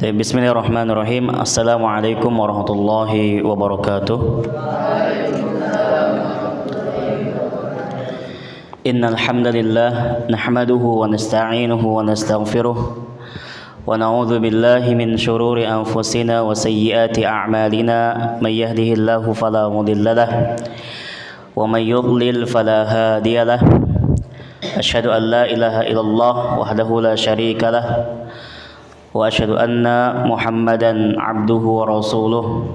Bismillahirrahmanirrahim. Assalamualaikum warahmatullahi wabarakatuh. Innal hamdalillah nahmaduhu wa nasta'inuhu wa nastaghfiruh wa na'udzu billahi min shururi anfusina wa sayyiati a'malina may yahdihillahu fala mudilla lahu wa may yudlil fala hadiya lahu. Asyhadu an la ilaha illallah wahdahu la syarika lahu wa asyhadu anna Muhammadan abduhu wa rasuluh.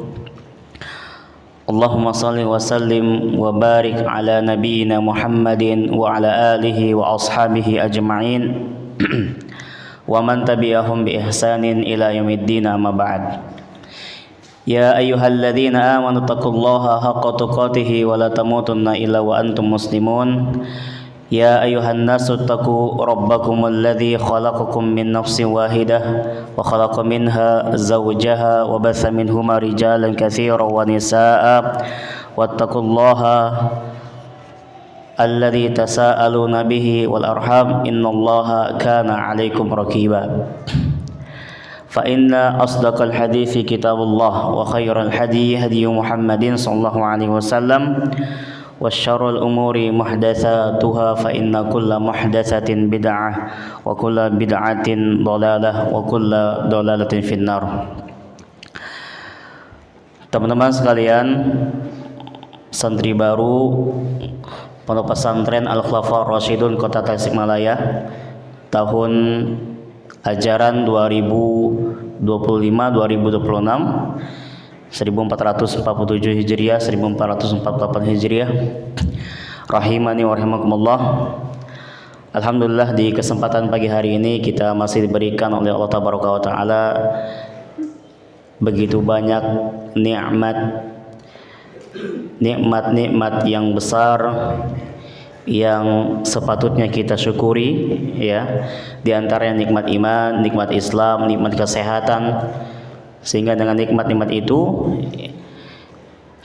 Allahumma salli wa sallim wa barik ala nabiyyina Muhammadin wa ala alihi wa ashabihi ajma'in wa man tabi'ahum bi ihsanin ila yaumiddin, amma ba'd. Ya ayyuhalladzina amanu taqullaha haqqa tuqatih wa la tamutunna illa wa antum muslimun. Ya ayuhan nasu taqu rabbakum alladhi khalaqakum min nafsin wahidah wa khalaqa minha zawjaha wa batha minhuma rijalan katsiran wa nisaa'a wattaqullaha alladhi tasaaluna bihi wal arham innallaha kana 'alaikum raqiba. Fa inna asdaqal hadithi kitabullah wa khairal hadi hadi Muhammadin sallallahu alaihi wasallam wa syarrul umuri muhdatsatuha fa inna kulla muhdatsatin bid'ah wa kulla bid'atin dhalalah wa kulla dhalalatin finnar. Teman-teman sekalian, santri baru Pondok Pesantren Al-Khulafaur Rasyidun Kota Tasikmalaya, tahun ajaran 2025-2026, 1447 Hijriah 1448 Hijriah, rahimani wa rahimakumullah. Alhamdulillah, di kesempatan pagi hari ini kita masih diberikan oleh Allah Tabaraka wa Ta'ala begitu banyak nikmat yang besar yang sepatutnya kita syukuri, ya. Di antaranya nikmat iman, nikmat Islam, nikmat kesehatan. Sehingga dengan nikmat-nikmat itu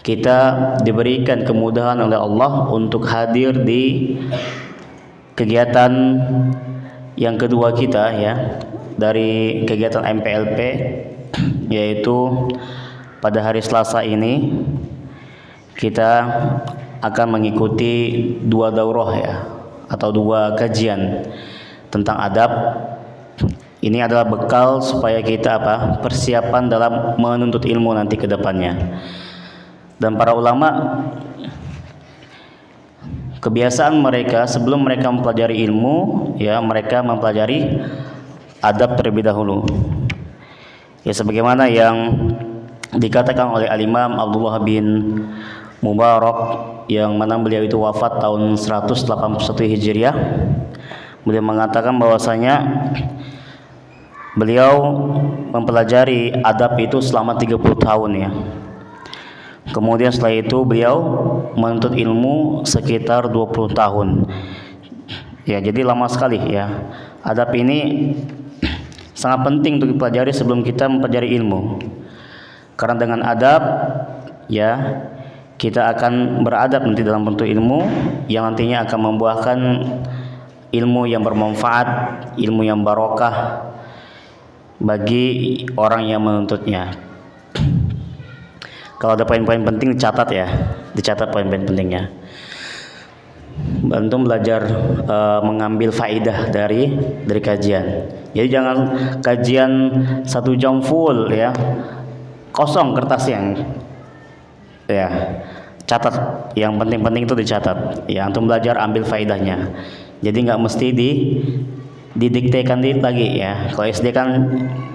kita diberikan kemudahan oleh Allah untuk hadir di kegiatan yang kedua kita, ya, dari kegiatan MPLP, yaitu pada hari Selasa ini kita akan mengikuti dua daurah, ya, atau dua kajian tentang adab. Ini adalah bekal supaya kita persiapan dalam menuntut ilmu nanti ke depannya. Dan para ulama, kebiasaan mereka sebelum mereka mempelajari ilmu, ya, mereka mempelajari adab terlebih dahulu. Ya, sebagaimana yang dikatakan oleh Al-Imam Abdullah bin Mubarak, yang mana beliau itu wafat tahun 181 Hijriah. Beliau mengatakan bahwasanya beliau mempelajari adab itu selama 30 tahun, ya. Kemudian setelah itu beliau menuntut ilmu sekitar 20 tahun. Ya, jadi lama sekali, ya. Adab ini sangat penting untuk dipelajari sebelum kita mempelajari ilmu. Karena dengan adab, ya, kita akan beradab nanti dalam bentuk ilmu yang nantinya akan membuahkan ilmu yang bermanfaat, ilmu yang barokah bagi orang yang menuntutnya. Kalau ada poin-poin penting dicatat, ya, dicatat poin-poin pentingnya. Bantu belajar mengambil faidah dari kajian. Jadi jangan kajian 1 jam full, ya, kosong kertasnya, ya. Catat yang penting-penting itu dicatat. Ya, antum belajar ambil faidahnya. Jadi nggak mesti didiktekan lagi, ya. Kalau SD kan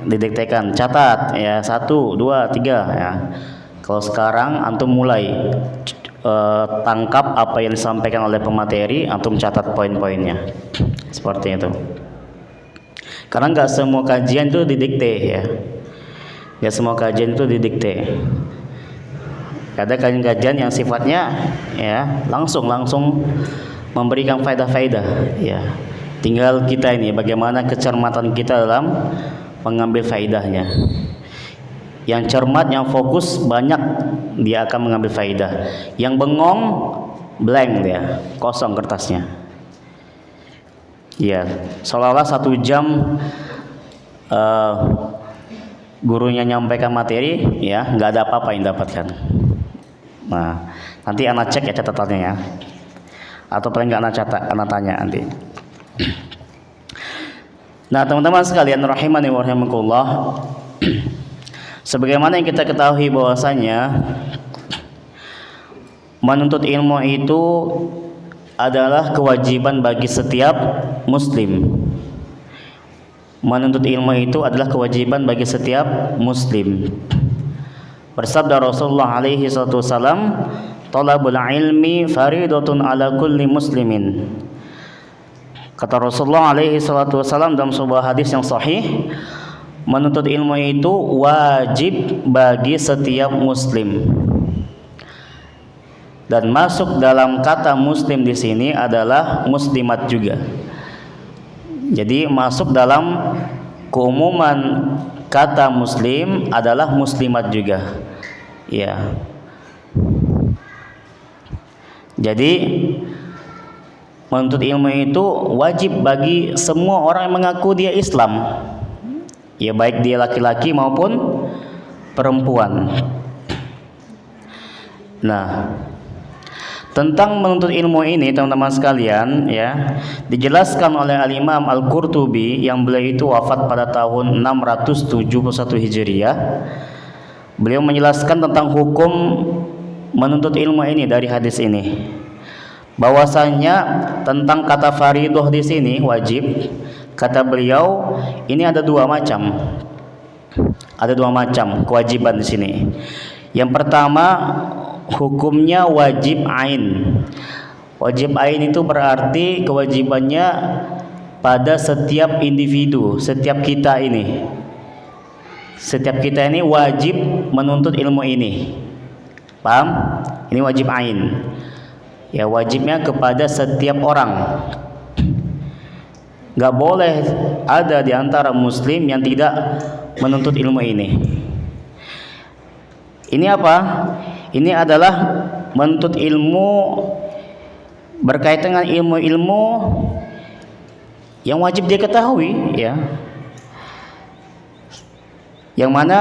didiktekan, catat, ya, 1, 2, 3, ya. Kalau sekarang antum mulai tangkap apa yang disampaikan oleh pemateri, antum catat poin-poinnya, seperti itu. Karena nggak semua kajian itu didikte, ya. Nggak semua kajian itu didikte. Ada kajian-kajian yang sifatnya, ya, langsung memberikan faedah-faedah, ya. Tinggal kita ini bagaimana kecermatan kita dalam mengambil faedahnya. Yang cermat, yang fokus, banyak dia akan mengambil faedah. Yang bengong, blank dia, kosong kertasnya. Ya, seolah-olah 1 jam gurunya nyampaikan materi, ya nggak ada apa-apa yang dapatkan. Nah, nanti anak cek ya catatannya ya, atau paling nggak anak catat, anak tanya nanti. Nah, teman-teman sekalian rahimani wa rahimakumullah, sebagaimana yang kita ketahui bahwasanya menuntut ilmu itu adalah kewajiban bagi setiap muslim. Menuntut ilmu itu adalah kewajiban bagi setiap muslim. Bersabda Rasulullah alaihi salatu wasalam, "Talabul ilmi faridatun ala kulli muslimin." Kata Rasulullah alaihi salatu wasalam dalam sebuah hadis yang sahih, menuntut ilmu itu wajib bagi setiap muslim. Dan masuk dalam kata muslim di sini adalah muslimat juga. Jadi masuk dalam keumuman kata muslim adalah muslimat juga. Ya. Jadi menuntut ilmu itu wajib bagi semua orang yang mengaku dia Islam. Ya, baik dia laki-laki maupun perempuan. Nah, tentang menuntut ilmu ini teman-teman sekalian ya, dijelaskan oleh Al-Imam Al-Qurtubi yang beliau itu wafat pada tahun 671 Hijriah. Beliau menjelaskan tentang hukum menuntut ilmu ini dari hadis ini. Bahwasanya tentang kata faridah di sini wajib, kata beliau ini ada dua macam. Ada dua macam kewajiban di sini. Yang pertama hukumnya wajib ain. Wajib ain itu berarti kewajibannya pada setiap individu, setiap kita ini. Setiap kita ini wajib menuntut ilmu ini. Paham? Ini wajib ain. Ya, wajibnya kepada setiap orang. Gak boleh ada di antara muslim yang tidak menuntut ilmu ini. Ini apa? Ini adalah menuntut ilmu berkaitan dengan ilmu-ilmu yang wajib dia ketahui, ya. Yang mana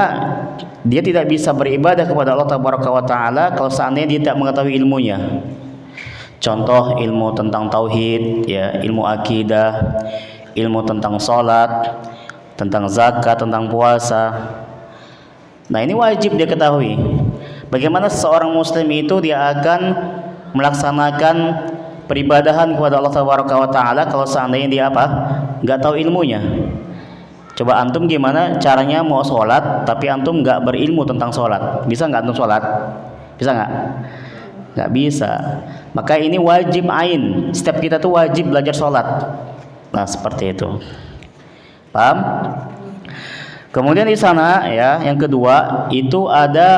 dia tidak bisa beribadah kepada Allah Tabaraka wa Ta'ala kalau seandainya dia tidak mengetahui ilmunya. Contoh ilmu tentang tauhid, ya, ilmu akidah, ilmu tentang salat, tentang zakat, tentang puasa. Nah, ini wajib dia ketahui. Bagaimana seorang muslim itu dia akan melaksanakan peribadahan kepada Allah Taala kalau seandainya dia apa? Enggak tahu ilmunya. Coba antum gimana caranya mau sholat tapi antum enggak berilmu tentang sholat? Bisa enggak antum sholat? Bisa enggak? Enggak bisa. Maka ini wajib ain. Setiap kita tuh wajib belajar sholat. Nah, seperti itu. Paham? Kemudian di sana ya, yang kedua itu ada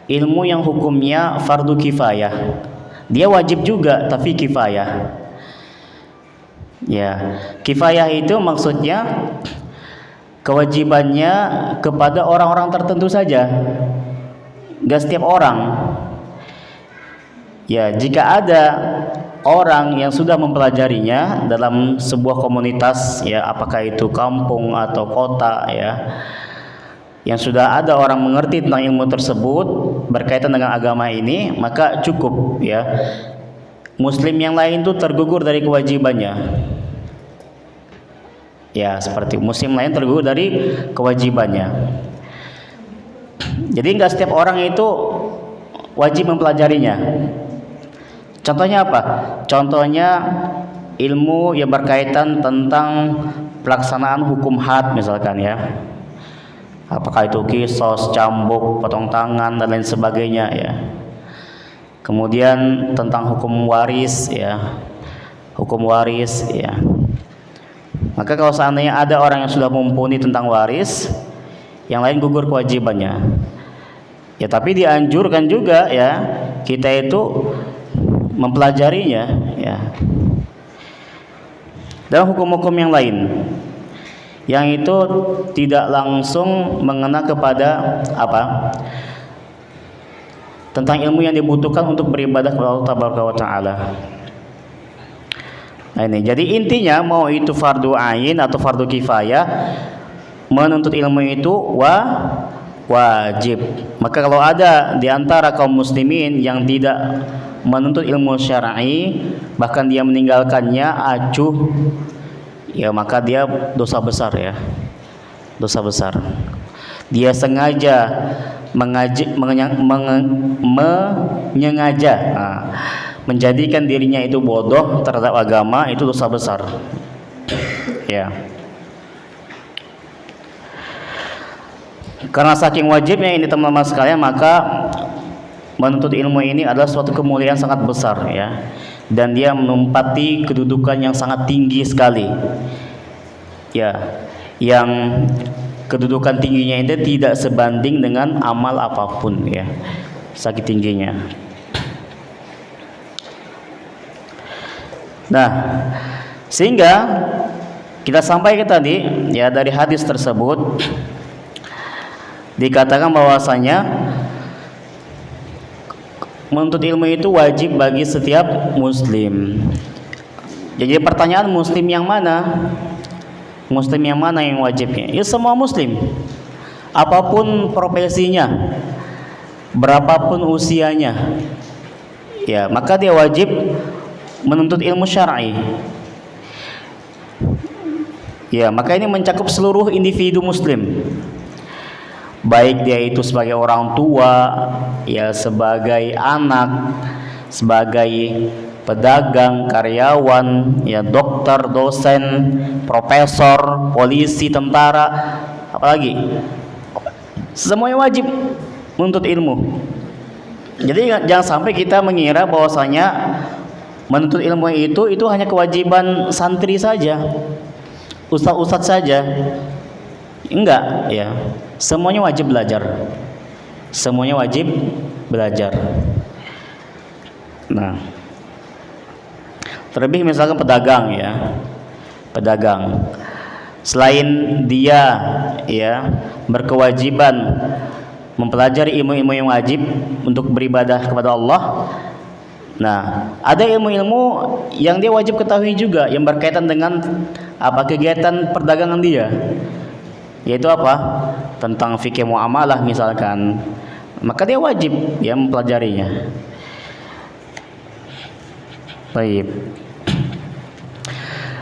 ilmu yang hukumnya fardu kifayah. Dia wajib juga tapi kifayah. Ya, kifayah itu maksudnya kewajibannya kepada orang-orang tertentu saja. Enggak setiap orang. Ya, jika ada orang yang sudah mempelajarinya dalam sebuah komunitas, ya, apakah itu kampung atau kota, ya, yang sudah ada orang mengerti tentang ilmu tersebut berkaitan dengan agama ini, maka cukup, ya. Muslim yang lain itu tergugur dari kewajibannya. Ya, seperti muslim lain tergugur dari kewajibannya. Jadi enggak setiap orang itu wajib mempelajarinya. Contohnya apa? Contohnya ilmu yang berkaitan tentang pelaksanaan hukum had misalkan, ya. Apakah itu kisos, cambuk, potong tangan dan lain sebagainya, ya. Kemudian tentang hukum waris, ya. Hukum waris, ya. Maka kalau seandainya ada orang yang sudah mumpuni tentang waris, yang lain gugur kewajibannya. Ya, tapi dianjurkan juga, ya, kita itu mempelajarinya, ya. Dan hukum-hukum yang lain yang itu tidak langsung mengena kepada apa? Tentang ilmu yang dibutuhkan untuk beribadah kepada Allah Tabaraka wa Ta'ala. Nah, ini jadi intinya mau itu fardu ain atau fardu kifayah, menuntut ilmu itu wajib. Maka kalau ada di antara kaum muslimin yang tidak menuntut ilmu syar'i, bahkan dia meninggalkannya acuh, ya maka dia dosa besar ya. Dosa besar. Dia sengaja menyengaja menjadikan dirinya itu bodoh terhadap agama, itu dosa besar. Ya. Karena saking wajibnya ini teman-teman sekalian, maka menuntut ilmu ini adalah suatu kemuliaan sangat besar ya. Dan dia menempati kedudukan yang sangat tinggi sekali. Ya, yang kedudukan tingginya itu tidak sebanding dengan amal apapun ya. Saking tingginya. Nah, sehingga kita sampai ke tadi ya, dari hadis tersebut dikatakan bahwasanya menuntut ilmu itu wajib bagi setiap muslim. Jadi pertanyaan, muslim yang mana? Muslim yang mana yang wajibnya? Ya semua muslim, apapun profesinya, berapapun usianya, ya maka dia wajib menuntut ilmu syar'i. Ya, maka ini mencakup seluruh individu muslim, baik dia itu sebagai orang tua, ya sebagai anak, sebagai pedagang, karyawan, ya dokter, dosen, profesor, polisi, tentara, apalagi semuanya wajib menuntut ilmu. Jadi jangan sampai kita mengira bahwasanya menuntut ilmu itu hanya kewajiban santri saja, ustadz saja. Enggak ya, semuanya wajib belajar. Semuanya wajib belajar. Nah, terlebih misalkan pedagang ya, pedagang, selain dia ya berkewajiban mempelajari ilmu-ilmu yang wajib untuk beribadah kepada Allah, nah ada ilmu-ilmu yang dia wajib ketahui juga yang berkaitan dengan apa kegiatan perdagangan dia, yaitu apa? Tentang fikih muamalah misalkan, maka dia wajib ya mempelajarinya. Baik.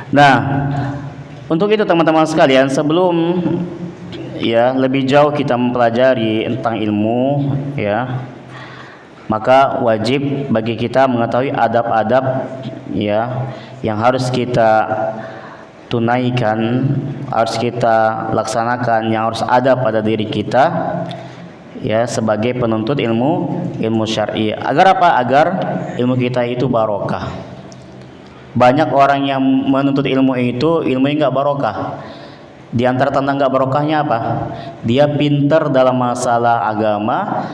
Nah, untuk itu teman-teman sekalian, sebelum ya lebih jauh kita mempelajari tentang ilmu ya, maka wajib bagi kita mengetahui adab-adab ya yang harus kita tunaikan, harus kita laksanakan, yang harus ada pada diri kita ya sebagai penuntut ilmu syar'i. Agar apa? Agar ilmu kita itu barokah. Banyak orang yang menuntut ilmu itu ilmunya nggak barokah. Di antara tanda nggak barokahnya apa? Dia pintar dalam masalah agama,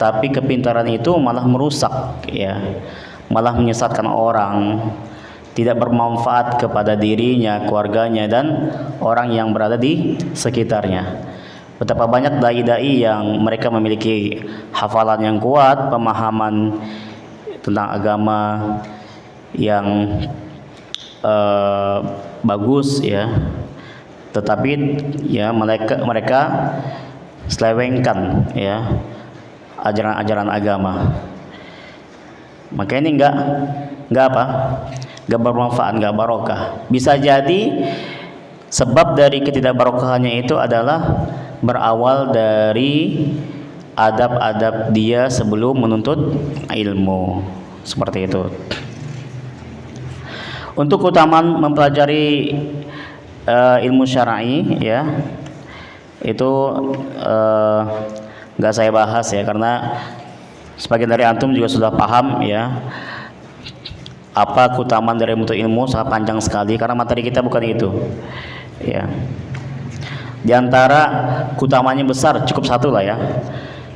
tapi kepintaran itu malah merusak ya, malah menyesatkan orang, tidak bermanfaat kepada dirinya, keluarganya, dan orang yang berada di sekitarnya. Betapa banyak dai-dai yang mereka memiliki hafalan yang kuat, pemahaman tentang agama yang bagus ya, tetapi ya mereka selewengkan ya ajaran-ajaran agama. Maka ini enggak apa? Enggak bermanfaat, enggak barokah. Bisa jadi sebab dari ketidakbarokahannya itu adalah berawal dari adab-adab dia sebelum menuntut ilmu. Seperti itu. Untuk keutamaan mempelajari ilmu syar'i ya, itu nggak saya bahas ya, karena sebagian dari antum juga sudah paham ya apa keutamaan dari menuntut ilmu, sangat panjang sekali karena materi kita bukan itu ya. Di antara keutamanya besar, cukup satu lah ya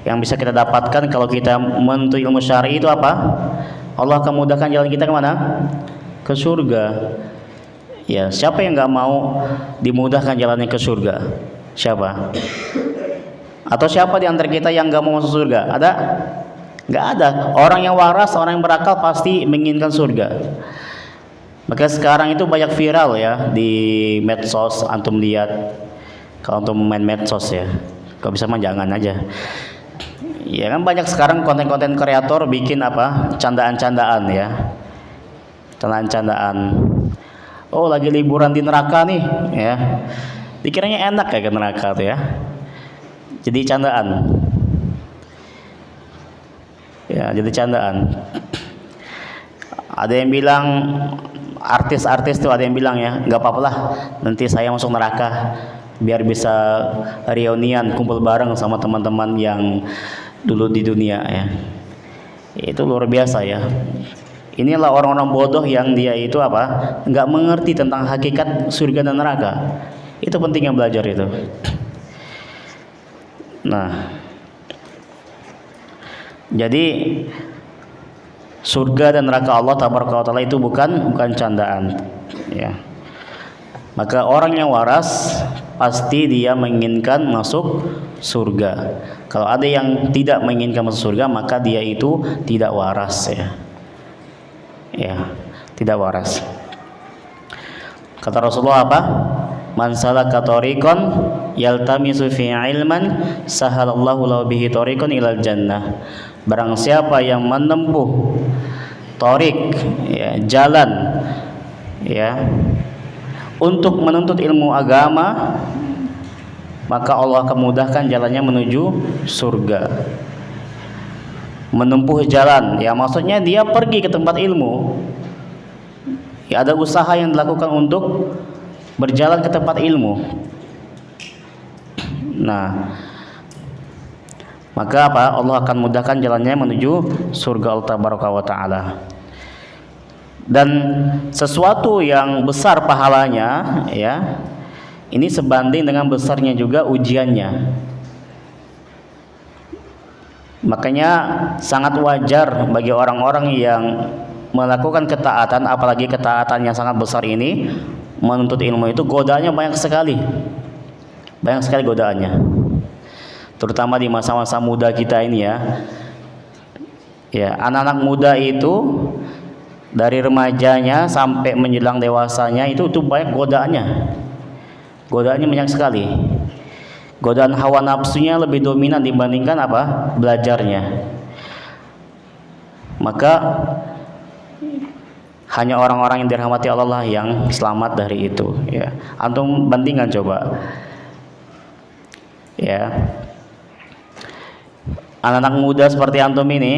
yang bisa kita dapatkan kalau kita menuntut ilmu syar'i itu apa? Allah akan mudahkan jalan kita kemana? Ke surga. Ya, siapa yang nggak mau dimudahkan jalannya ke surga? Siapa? Atau siapa di antara kita yang nggak mau masuk surga? Ada? Nggak ada. Orang yang waras, orang yang berakal pasti menginginkan surga. Maka sekarang itu banyak viral ya di medsos, antum lihat. Kalau untuk main medsos ya, kalau bisa mah jangan aja. Ya kan banyak sekarang konten-konten kreator bikin apa, candaan-candaan ya, candaan-candaan. Oh lagi liburan di neraka nih, ya. Dikiranya enak ya ke neraka tuh ya. Jadi candaan. Ya, jadi candaan. Ada yang bilang artis-artis tuh ada yang bilang ya, nggak apa-apa lah, nanti saya masuk neraka biar bisa reunian kumpul bareng sama teman-teman yang dulu di dunia ya. Itu luar biasa ya. Inilah orang-orang bodoh yang dia itu apa? Nggak mengerti tentang hakikat surga dan neraka. Itu pentingnya belajar itu. Nah, jadi surga dan neraka Allah tabaraka wa taala itu bukan candaan ya. Maka orang yang waras pasti dia menginginkan masuk surga. Kalau ada yang tidak menginginkan masuk surga, maka dia itu tidak waras ya. Ya, tidak waras. Kata Rasulullah apa? Man salaka tariqan yaltamisu fi ilman sahalallahu lahu bihi tariqan ilal jannah. Barang siapa yang menempuh tariq ya, jalan ya untuk menuntut ilmu agama, maka Allah akan mudahkan jalannya menuju surga. Menempuh jalan ya maksudnya dia pergi ke tempat ilmu ya, ada usaha yang dilakukan untuk berjalan ke tempat ilmu. Nah, maka apa? Allah akan mudahkan jalannya menuju surga Allah tabaraka wa taala. Dan sesuatu yang besar pahalanya ya, ini sebanding dengan besarnya juga ujiannya. Makanya sangat wajar bagi orang-orang yang melakukan ketaatan, apalagi ketaatan yang sangat besar ini, menuntut ilmu itu godaannya banyak sekali. Banyak sekali godaannya. Terutama di masa-masa muda kita ini ya. Ya, anak-anak muda itu dari remajanya sampai menjelang dewasanya itu banyak godaannya. Godaannya banyak sekali. Godaan hawa nafsunya lebih dominan dibandingkan apa? Belajarnya. Maka hanya orang-orang yang dirahmati Allah lah yang selamat dari itu ya. Antum bandingkan coba. Ya. Anak-anak muda seperti antum ini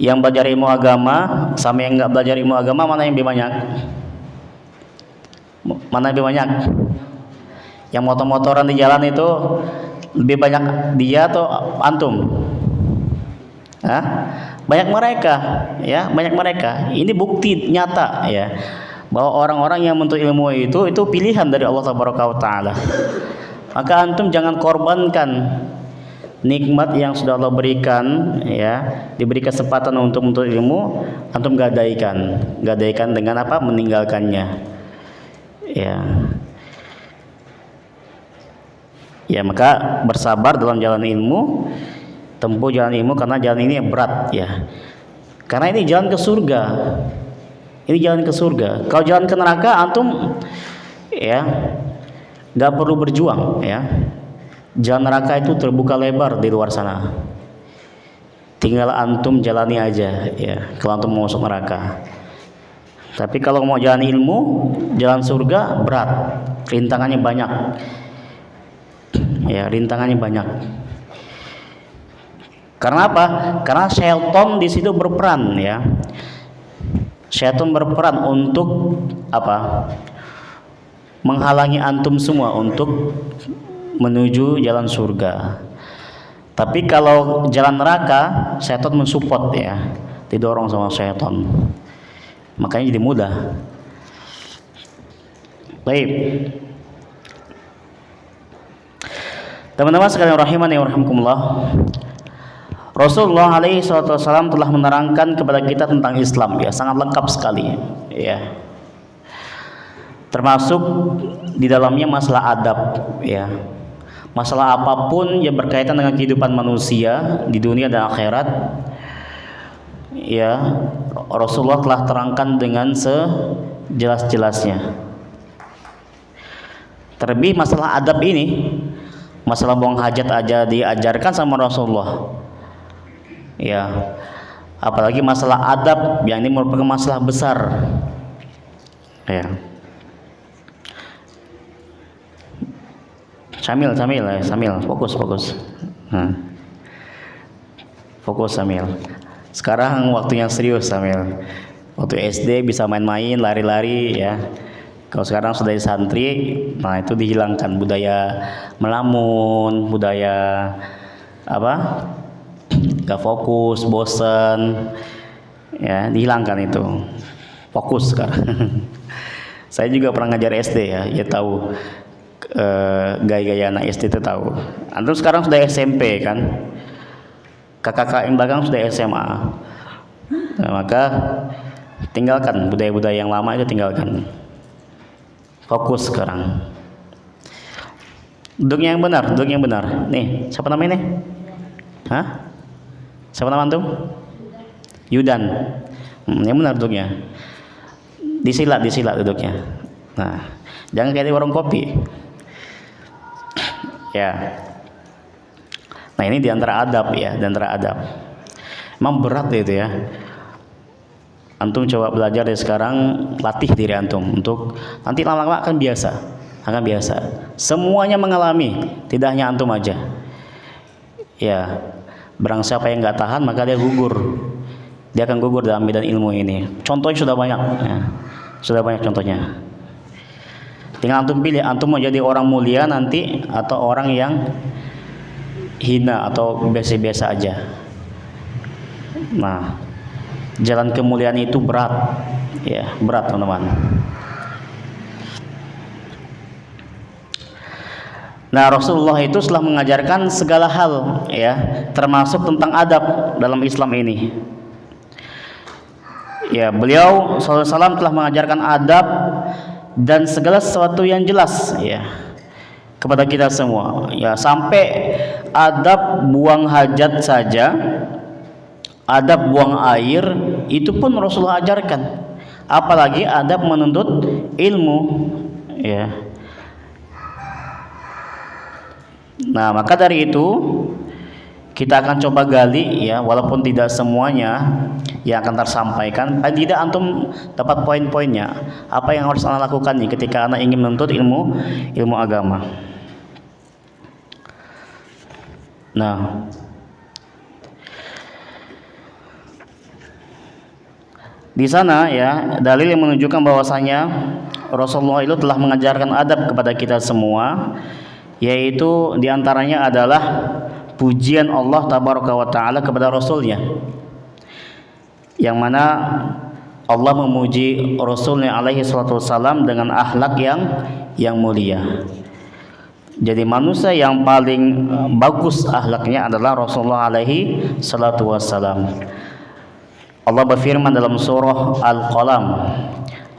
yang belajar ilmu agama sama yang enggak belajar ilmu agama, mana yang lebih banyak? Mana yang lebih banyak? Yang motor-motoran di jalan itu lebih banyak dia atau antum? Hah? Banyak mereka ya, banyak mereka. Ini bukti nyata ya bahwa orang-orang yang menuntut ilmu itu pilihan dari Allah tabaraka wa taala. Maka antum jangan korbankan nikmat yang sudah Allah berikan ya, diberi kesempatan untuk menuntut ilmu, antum gadaikan dengan apa? Meninggalkannya. Ya. Ya, maka bersabar dalam jalan ilmu, tempuh jalan ilmu karena jalan ini berat ya. Karena ini jalan ke surga. Ini jalan ke surga. Kalau jalan ke neraka antum ya nggak perlu berjuang ya. Jalan neraka itu terbuka lebar di luar sana. Tinggal antum jalani aja ya. Kalau antum mau masuk neraka. Tapi kalau mau jalan ilmu, jalan surga berat. Rintangannya banyak. Ya, rintangannya banyak. Karena apa? Karena syaitan di situ berperan ya. Syaitan berperan untuk apa? Menghalangi antum semua untuk menuju jalan surga. Tapi kalau jalan neraka, syaitan mensupport ya, didorong sama syaitan. Makanya jadi mudah. Baik. Teman-teman sekalian rahimani wa rahimakumullah. Rasulullah alaihi wasallam telah menerangkan kepada kita tentang Islam ya, sangat lengkap sekali ya. Termasuk di dalamnya masalah adab ya. Masalah apapun yang berkaitan dengan kehidupan manusia di dunia dan akhirat ya, Rasulullah telah terangkan dengan sejelas-jelasnya. Terlebih masalah adab ini, masalah buang hajat aja diajarkan sama Rasulullah. Ya, apalagi masalah adab yang ini merupakan masalah besar. Ya. Samil, fokus. Fokus Samil. Sekarang waktunya serius Samil. Waktu SD bisa main-main, lari-lari ya. Kalau sekarang sudah jadi santri, nah itu dihilangkan budaya melamun, budaya apa? Gak fokus, bosen, ya dihilangkan itu. Fokus sekarang. Saya juga pernah ngajar SD ya tahu gaya-gaya anak SD itu tahu. Antum sekarang sudah SMP kan? Kakak-kakak yang belakang sudah SMA. Nah, maka tinggalkan budaya-budaya yang lama itu, tinggalkan. Fokus sekarang. Duduk yang benar. Nih, siapa namanya nih? Hah? Siapa nama antum? Yudan. Yang benar duduknya. Disilat duduknya. Nah, jangan kayak di warung kopi. Ya. Nah, ini diantara adab ya, diantara adab. Emang berat itu ya. Antum coba belajar dari sekarang, latih diri antum untuk nanti lama-lama akan biasa. Semuanya mengalami, tidak hanya antum aja. Ya, barang siapa yang nggak tahan maka dia gugur. Dia akan gugur dalam bidang ilmu ini. Contohnya sudah banyak, ya. Sudah banyak contohnya. Tinggal antum pilih, antum mau jadi orang mulia nanti atau orang yang hina atau biasa-biasa aja. Nah, jalan kemuliaan itu berat, ya berat teman-teman. Nah, Rasulullah itu telah mengajarkan segala hal, ya, termasuk tentang adab dalam Islam ini. Ya, beliau SAW telah mengajarkan adab dan segala sesuatu yang jelas, ya, kepada kita semua. Ya, sampai adab buang hajat saja. Adab buang air itu pun Rasulullah ajarkan. Apalagi adab menuntut ilmu, ya. Nah, maka dari itu kita akan coba gali ya, walaupun tidak semuanya yang akan tersampaikan, paling tidak antum dapat poin-poinnya. Apa yang harus anda lakukan nih ketika anda ingin menuntut ilmu agama. Nah, di sana ya dalil yang menunjukkan bahwasanya Rasulullah itu telah mengajarkan adab kepada kita semua, yaitu diantaranya adalah pujian Allah Tabaraka wa Ta'ala kepada Rasulnya, yang mana Allah memuji Rasulnya alaihi salatu wassalam dengan akhlak yang mulia. Jadi manusia yang paling bagus akhlaknya adalah Rasulullah alaihi salatu wassalam. Allah berfirman dalam surah Al-Qalam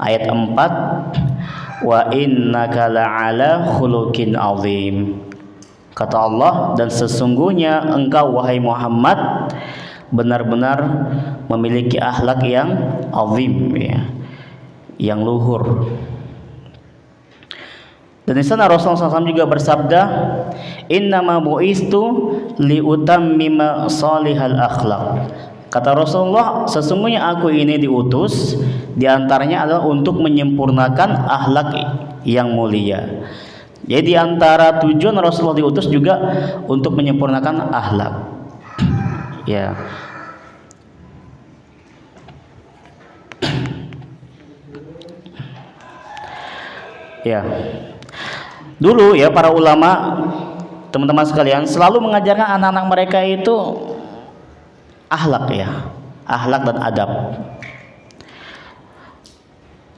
ayat 4, wa innaka la'ala khuluqin azim. Kata Allah, dan sesungguhnya engkau wahai Muhammad benar-benar memiliki akhlak yang azim, ya, yang luhur. Dan di sana Rasulullah SAW juga bersabda, innama bu'istu liutammima salihal akhlak. Kata Rasulullah, sesungguhnya aku ini diutus diantaranya adalah untuk menyempurnakan akhlak yang mulia. Jadi diantara tujuan Rasulullah diutus juga untuk menyempurnakan akhlak. Ya. Ya. Dulu ya para ulama, teman-teman sekalian, selalu mengajarkan anak-anak mereka itu akhlak, ya, akhlak dan adab.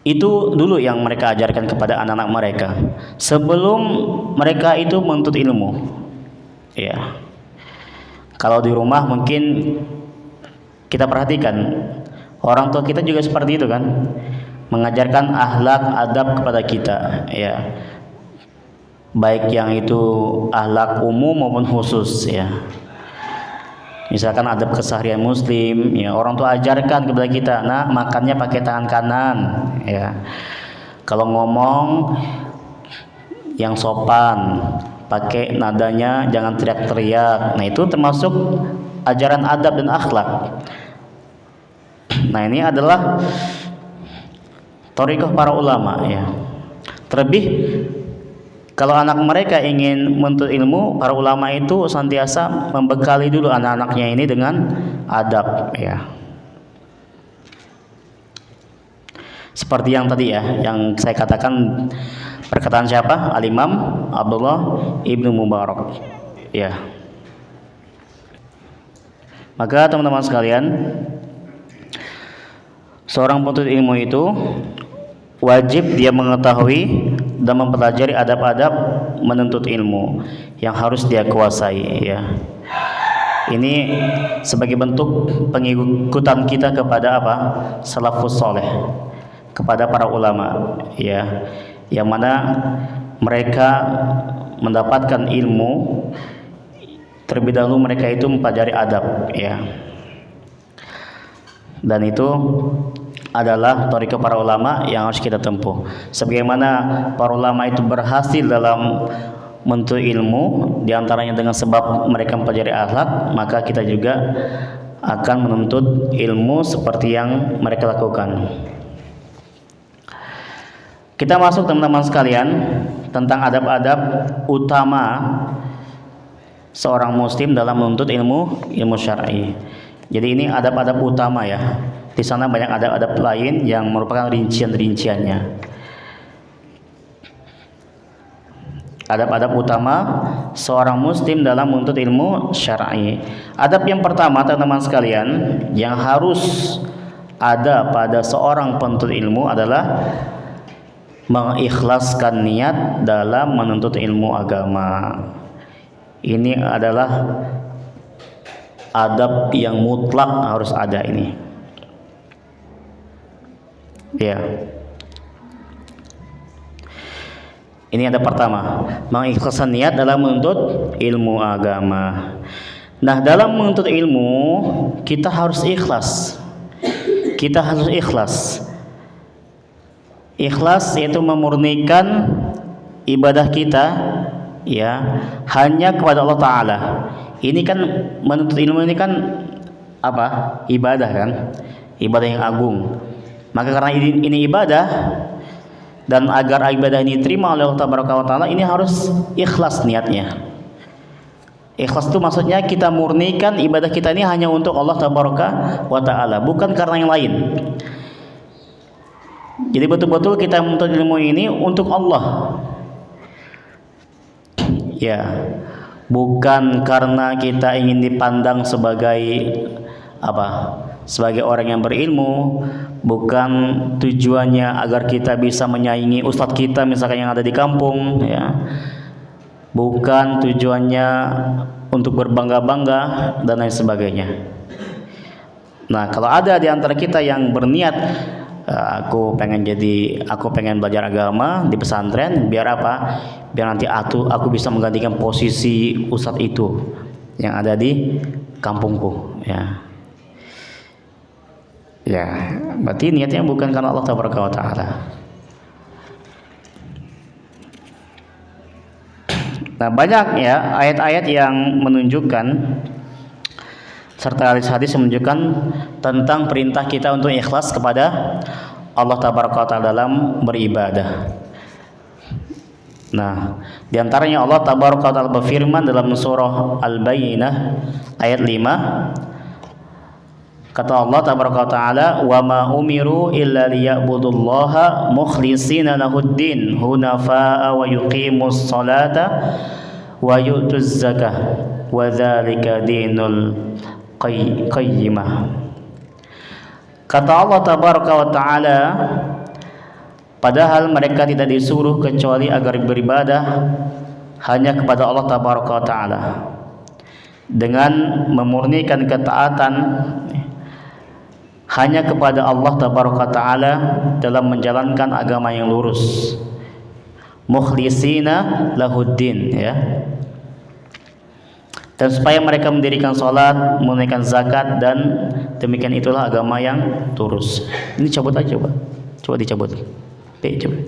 Itu dulu yang mereka ajarkan kepada anak-anak mereka sebelum mereka itu menuntut ilmu. Ya, kalau di rumah mungkin kita perhatikan orang tua kita juga seperti itu kan, mengajarkan akhlak adab kepada kita, ya, baik yang itu akhlak umum maupun khusus, ya. Misalkan adab keseharian muslim, ya, orang tua ajarkan kepada kita, nah makannya pakai tangan kanan, ya. Kalau ngomong yang sopan, pakai nadanya jangan teriak-teriak. Nah, itu termasuk ajaran adab dan akhlak. Nah, ini adalah thariqah para ulama ya. Terlebih kalau anak mereka ingin menuntut ilmu, para ulama itu senantiasa membekali dulu anak-anaknya ini dengan adab ya. Seperti yang tadi ya, yang saya katakan, perkataan siapa? Al-Imam Abdullah Ibnu Mubarak ya. Maka teman-teman sekalian, seorang penuntut ilmu itu wajib dia mengetahui dan mempelajari adab-adab menuntut ilmu yang harus dia kuasai ya. Ini sebagai bentuk pengikutan kita kepada apa? Salafus saleh, kepada para ulama ya, yang mana mereka mendapatkan ilmu terlebih dahulu mereka itu mempelajari adab ya. Dan itu adalah thariqah para ulama yang harus kita tempuh. Sebagaimana para ulama itu berhasil dalam menuntut ilmu, diantaranya dengan sebab mereka mempelajari akhlak, maka kita juga akan menuntut ilmu seperti yang mereka lakukan. Kita masuk teman-teman sekalian tentang adab-adab utama seorang muslim dalam menuntut ilmu syar'i. Jadi ini adab-adab utama ya. Di sana banyak adab-adab lain yang merupakan rincian-rinciannya. Adab-adab utama seorang muslim dalam menuntut ilmu syar'i. Adab yang pertama teman-teman sekalian yang harus ada pada seorang penuntut ilmu adalah mengikhlaskan niat dalam menuntut ilmu agama. Ini adalah adab yang mutlak harus ada ini. Ya. Ini ada pertama, mengikhlaskan niat dalam menuntut ilmu agama. Nah, dalam menuntut ilmu kita harus ikhlas. Kita harus ikhlas. Ikhlas yaitu memurnikan ibadah kita ya hanya kepada Allah Ta'ala. Ini kan menuntut ilmu ini kan apa? Ibadah kan? Ibadah yang agung. Maka karena ini ibadah, dan agar ibadah ini diterima oleh Allah Ta'ala, ini harus ikhlas niatnya. Ikhlas itu maksudnya kita murnikan ibadah kita ini hanya untuk Allah Ta'ala, bukan karena yang lain. Jadi betul-betul kita menuntut ilmu ini untuk Allah ya, bukan karena kita ingin dipandang sebagai apa? Sebagai orang yang berilmu, bukan tujuannya agar kita bisa menyaingi ustadz kita misalkan yang ada di kampung ya, bukan tujuannya untuk berbangga-bangga dan lain sebagainya. Nah, kalau ada di antara kita yang berniat, aku pengen belajar agama di pesantren, biar apa? Biar nanti aku bisa menggantikan posisi ustadz itu yang ada di kampungku ya. Ya, berarti niatnya bukan karena Allah Ta'ala. Nah, banyak ya ayat-ayat yang menunjukkan serta hadis-hadis menunjukkan tentang perintah kita untuk ikhlas kepada Allah Ta'ala dalam beribadah. Nah, di antaranya Allah Ta'ala berfirman dalam surah Al-Bayyinah ayat 5. Kata Allah Ta'ala, "Wa ma umiru illa liya'budullaha mukhlishina lahuddin hunafa'a wa yuqimus salata wa yu'tuz zakah wa dzalika dinul qayyimah." Kata Allah Ta'ala, padahal mereka tidak disuruh kecuali agar beribadah hanya kepada Allah Ta'ala dengan memurnikan ketaatan hanya kepada Allah Ta'ala dalam menjalankan agama yang lurus, mukhlisina lahuddin ya, dan supaya mereka mendirikan salat, menunaikan zakat, dan demikian itulah agama yang lurus. Ini cabut aja, coba dicabut. Coba.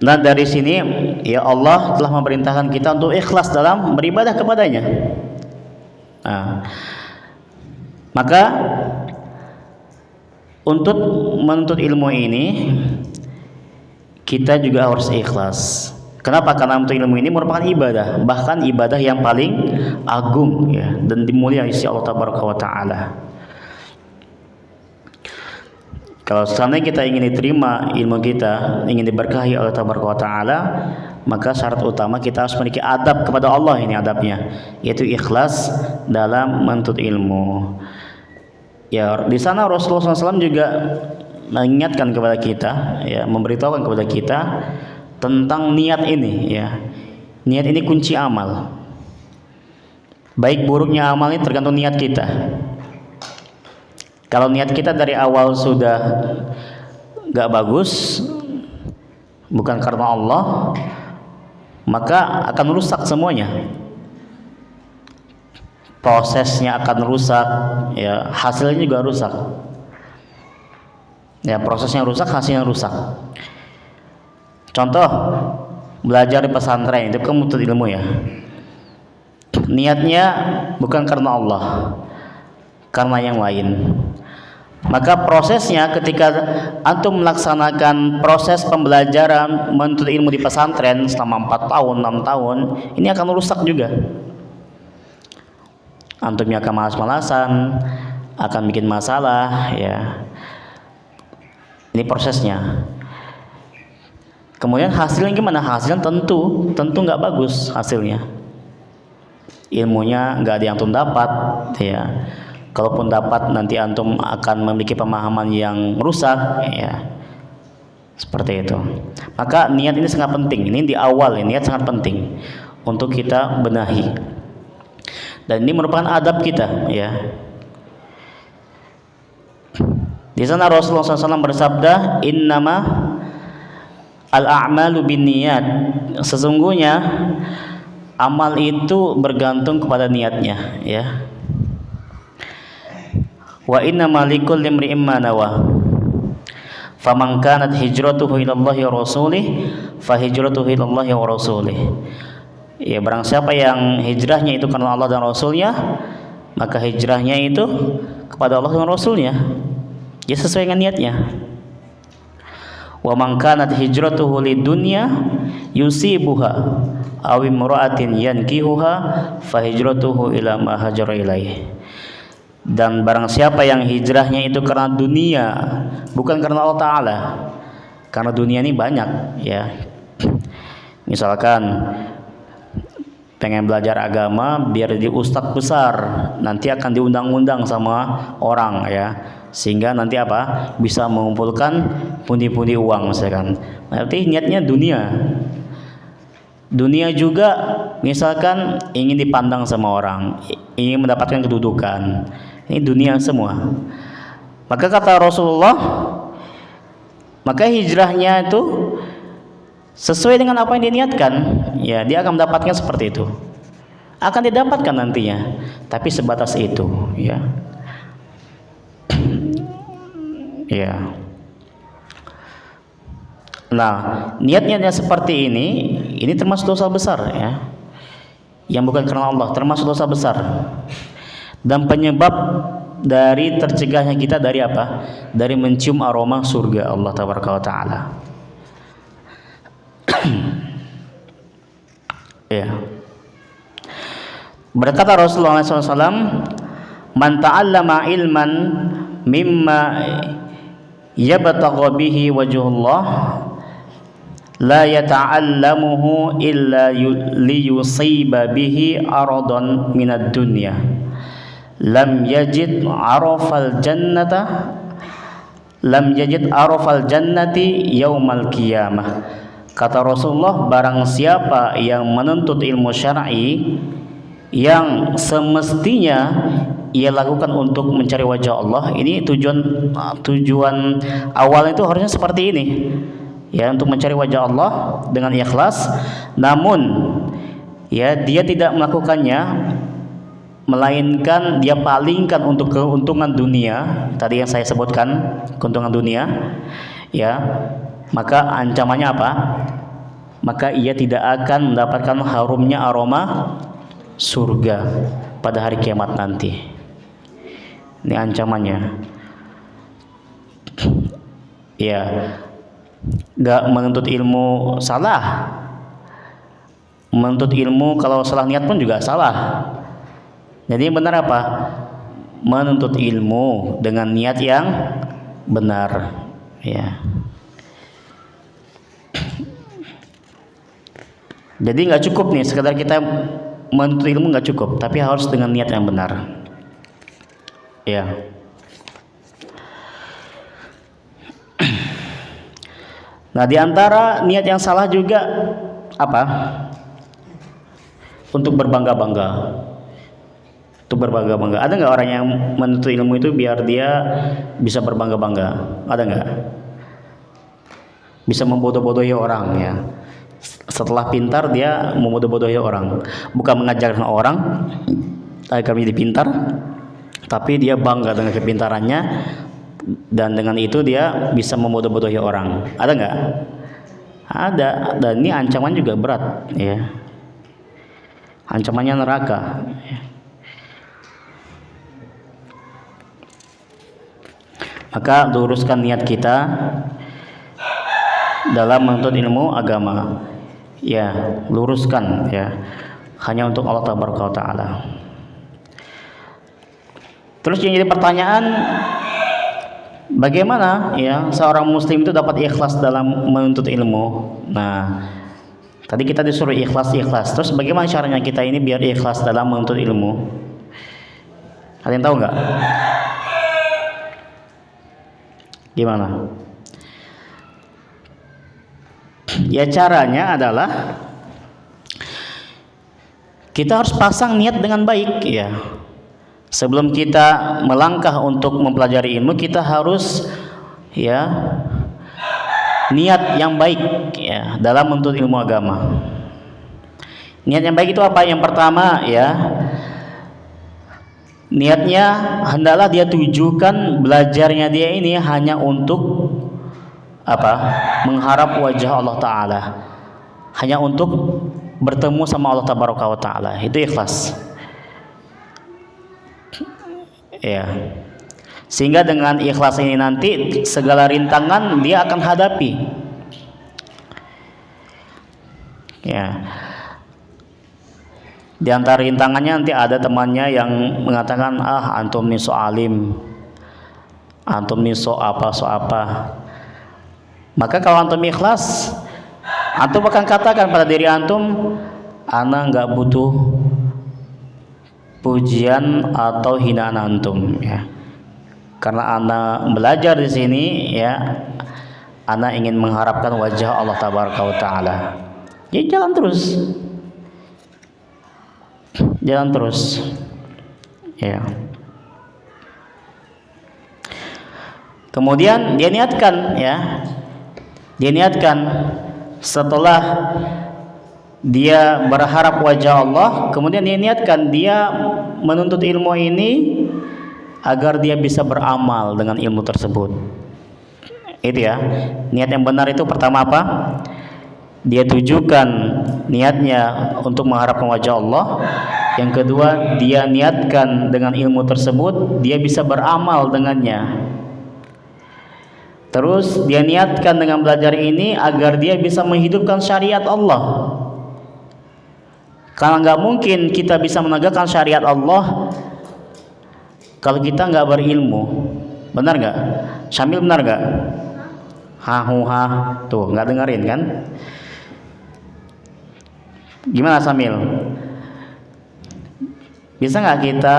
Nah, dari sini ya Allah telah memerintahkan kita untuk ikhlas dalam beribadah kepadanya. Nah, maka untuk menuntut ilmu ini kita juga harus ikhlas. Kenapa? Karena menuntut ilmu ini merupakan ibadah, bahkan ibadah yang paling agung ya, dan dimuliakan oleh Allah Tabaraka wa Ta'ala. Kalau seandainya kita ingin diterima ilmu kita, ingin diberkahi oleh Tabaraka wa Ta'ala, maka syarat utama kita harus memiliki adab kepada Allah, ini adabnya, yaitu ikhlas dalam menuntut ilmu. Ya, di sana Rasulullah SAW juga mengingatkan kepada kita, ya, memberitahukan kepada kita tentang niat ini, ya. Niat ini kunci amal. Baik buruknya amal ini tergantung niat kita. Kalau niat kita dari awal sudah gak bagus, bukan karena Allah, maka akan rusak semuanya. Prosesnya akan rusak, ya, hasilnya juga rusak. Ya, prosesnya rusak, hasilnya rusak. Contoh, belajar di pesantren itu kan menuntut ilmu ya. Niatnya bukan karena Allah, karena yang lain. Maka prosesnya ketika antum melaksanakan proses pembelajaran menuntut ilmu di pesantren selama 4 tahun, 6 tahun, ini akan rusak juga. Antumnya akan malas-malasan, akan bikin masalah, ya. Ini prosesnya. Kemudian hasilnya gimana? Hasilnya tentu nggak bagus hasilnya. Ilmunya nggak ada yang antum dapat, ya. Kalaupun dapat, nanti antum akan memiliki pemahaman yang rusak, ya. Seperti itu. Maka niat ini sangat penting. Ini di awal, niat sangat penting untuk kita benahi. Dan ini merupakan adab kita, ya. Di sana Rasulullah SAW bersabda, "Innama al-a'malu binniyat." Sesungguhnya amal itu bergantung kepada niatnya, ya. Wa innama likulli imri'in ma nawa. Faman kanat hijratuhu ila Allah wa rasulih, fa hijratuhu ila Allah wa rasulih. Ya, barang siapa yang hijrahnya itu karena Allah dan Rasulnya, maka hijrahnya itu kepada Allah dan Rasulnya. Ya, sesuai dengan niatnya. Wa man kanat hijratuhu lidunya yusibuha aw imra'atin yankihuha fa hijratuhu ila ma hajara ilaih. Dan barang siapa yang hijrahnya itu karena dunia, bukan karena Allah Ta'ala. Karena dunia ini banyak, ya. Misalkan pengen belajar agama biar jadi ustadz besar, nanti akan diundang-undang sama orang, ya, sehingga nanti apa, bisa mengumpulkan pundi-pundi uang misalkan. Berarti niatnya dunia. Dunia juga misalkan ingin dipandang sama orang, ingin mendapatkan kedudukan. Ini dunia semua. Maka kata Rasulullah, maka hijrahnya itu sesuai dengan apa yang diniatkan, ya, dia akan mendapatkan seperti itu. Akan didapatkan nantinya, tapi sebatas itu, ya. Ya. Nah, niatnya seperti ini termasuk dosa besar, ya. Yang bukan karena Allah, termasuk dosa besar. Dan penyebab dari tercegahnya kita dari apa? Dari mencium aroma surga Allah Tabaraka wa Ta'ala. Ya. Berkata Rasulullah SAW, "Man ta'allama ilman mimma yabtagha bihi wajhullah la yata'allamuhu illa liyusiba bihi aradan minad dunya lam yajid arafal jannati yaumal qiyamah." Kata Rasulullah, barang siapa yang menuntut ilmu syar'i yang semestinya ia lakukan untuk mencari wajah Allah, ini tujuan awal itu harusnya seperti ini, ya, untuk mencari wajah Allah dengan ikhlas. Namun, ya, dia tidak melakukannya melainkan dia palingkan untuk keuntungan dunia, tadi yang saya sebutkan, keuntungan dunia, ya. Maka ancamannya apa? maka ia tidak akan mendapatkan harumnya aroma surga pada hari kiamat nanti. Ini ancamannya. Ya, nggak menuntut ilmu salah. Menuntut ilmu kalau salah niat pun juga salah. Jadi yang benar apa? Menuntut ilmu dengan niat yang benar. Ya. Jadi nggak cukup nih sekedar kita menuntut ilmu, nggak cukup, tapi harus dengan niat yang benar. Ya. Nah, di antara niat yang salah juga apa? Untuk berbangga-bangga. Untuk berbangga-bangga. Ada nggak orang yang menuntut ilmu itu biar dia bisa berbangga-bangga? Ada nggak? Bisa membodoh-bodohi orang ya. Setelah pintar dia membodoh-bodohi orang. Bukan mengajarkan orang agar menjadi pintar, tapi dia bangga dengan kepintarannya, dan dengan itu dia bisa membodoh-bodohi orang. Ada nggak? Ada. Dan ini ancaman juga berat ya. Ancamannya neraka. Maka luruskan niat kita dalam menuntut ilmu agama. Ya, luruskan ya. Hanya untuk Allah Taala. Terus yang jadi pertanyaan, bagaimana ya seorang muslim itu dapat ikhlas dalam menuntut ilmu? Nah, tadi kita disuruh ikhlas. Terus bagaimana caranya kita ini biar ikhlas dalam menuntut ilmu? Ada yang tahu nggak? Gimana? Ya, caranya adalah kita harus pasang niat dengan baik ya. Sebelum kita melangkah untuk mempelajari ilmu, kita harus ya niat yang baik ya dalam menuntut ilmu agama. Niat yang baik itu apa? Yang pertama ya, niatnya hendaklah dia tujukan belajarnya dia ini hanya untuk apa? Mengharap wajah Allah Ta'ala, hanya untuk bertemu sama Allah Ta'ala. Itu ikhlas ya. Sehingga dengan ikhlas ini nanti segala rintangan dia akan hadapi ya. Di antara rintangannya nanti ada temannya yang mengatakan, antum nih so alim, antum nih so apa. Maka kalau antum ikhlas, antum akan katakan pada diri antum, ana nggak butuh pujian atau hinaan antum ya. Karena ana belajar di sini ya, ana ingin mengharapkan wajah Allah Ta'ala. Jadi jalan terus ya. Kemudian dia niatkan setelah dia berharap wajah Allah, kemudian dia niatkan dia menuntut ilmu ini agar dia bisa beramal dengan ilmu tersebut. Itu ya. Niat yang benar itu pertama apa? Dia tujukan niatnya untuk mengharapkan wajah Allah. Yang kedua, dia niatkan dengan ilmu tersebut dia bisa beramal dengannya. Terus dia niatkan dengan belajar ini agar dia bisa menghidupkan syariat Allah. Karena nggak mungkin kita bisa menegakkan syariat Allah kalau kita nggak berilmu. Benar nggak? Syamil benar nggak? Ha, tuh nggak dengerin kan? Gimana Samil? Bisa nggak kita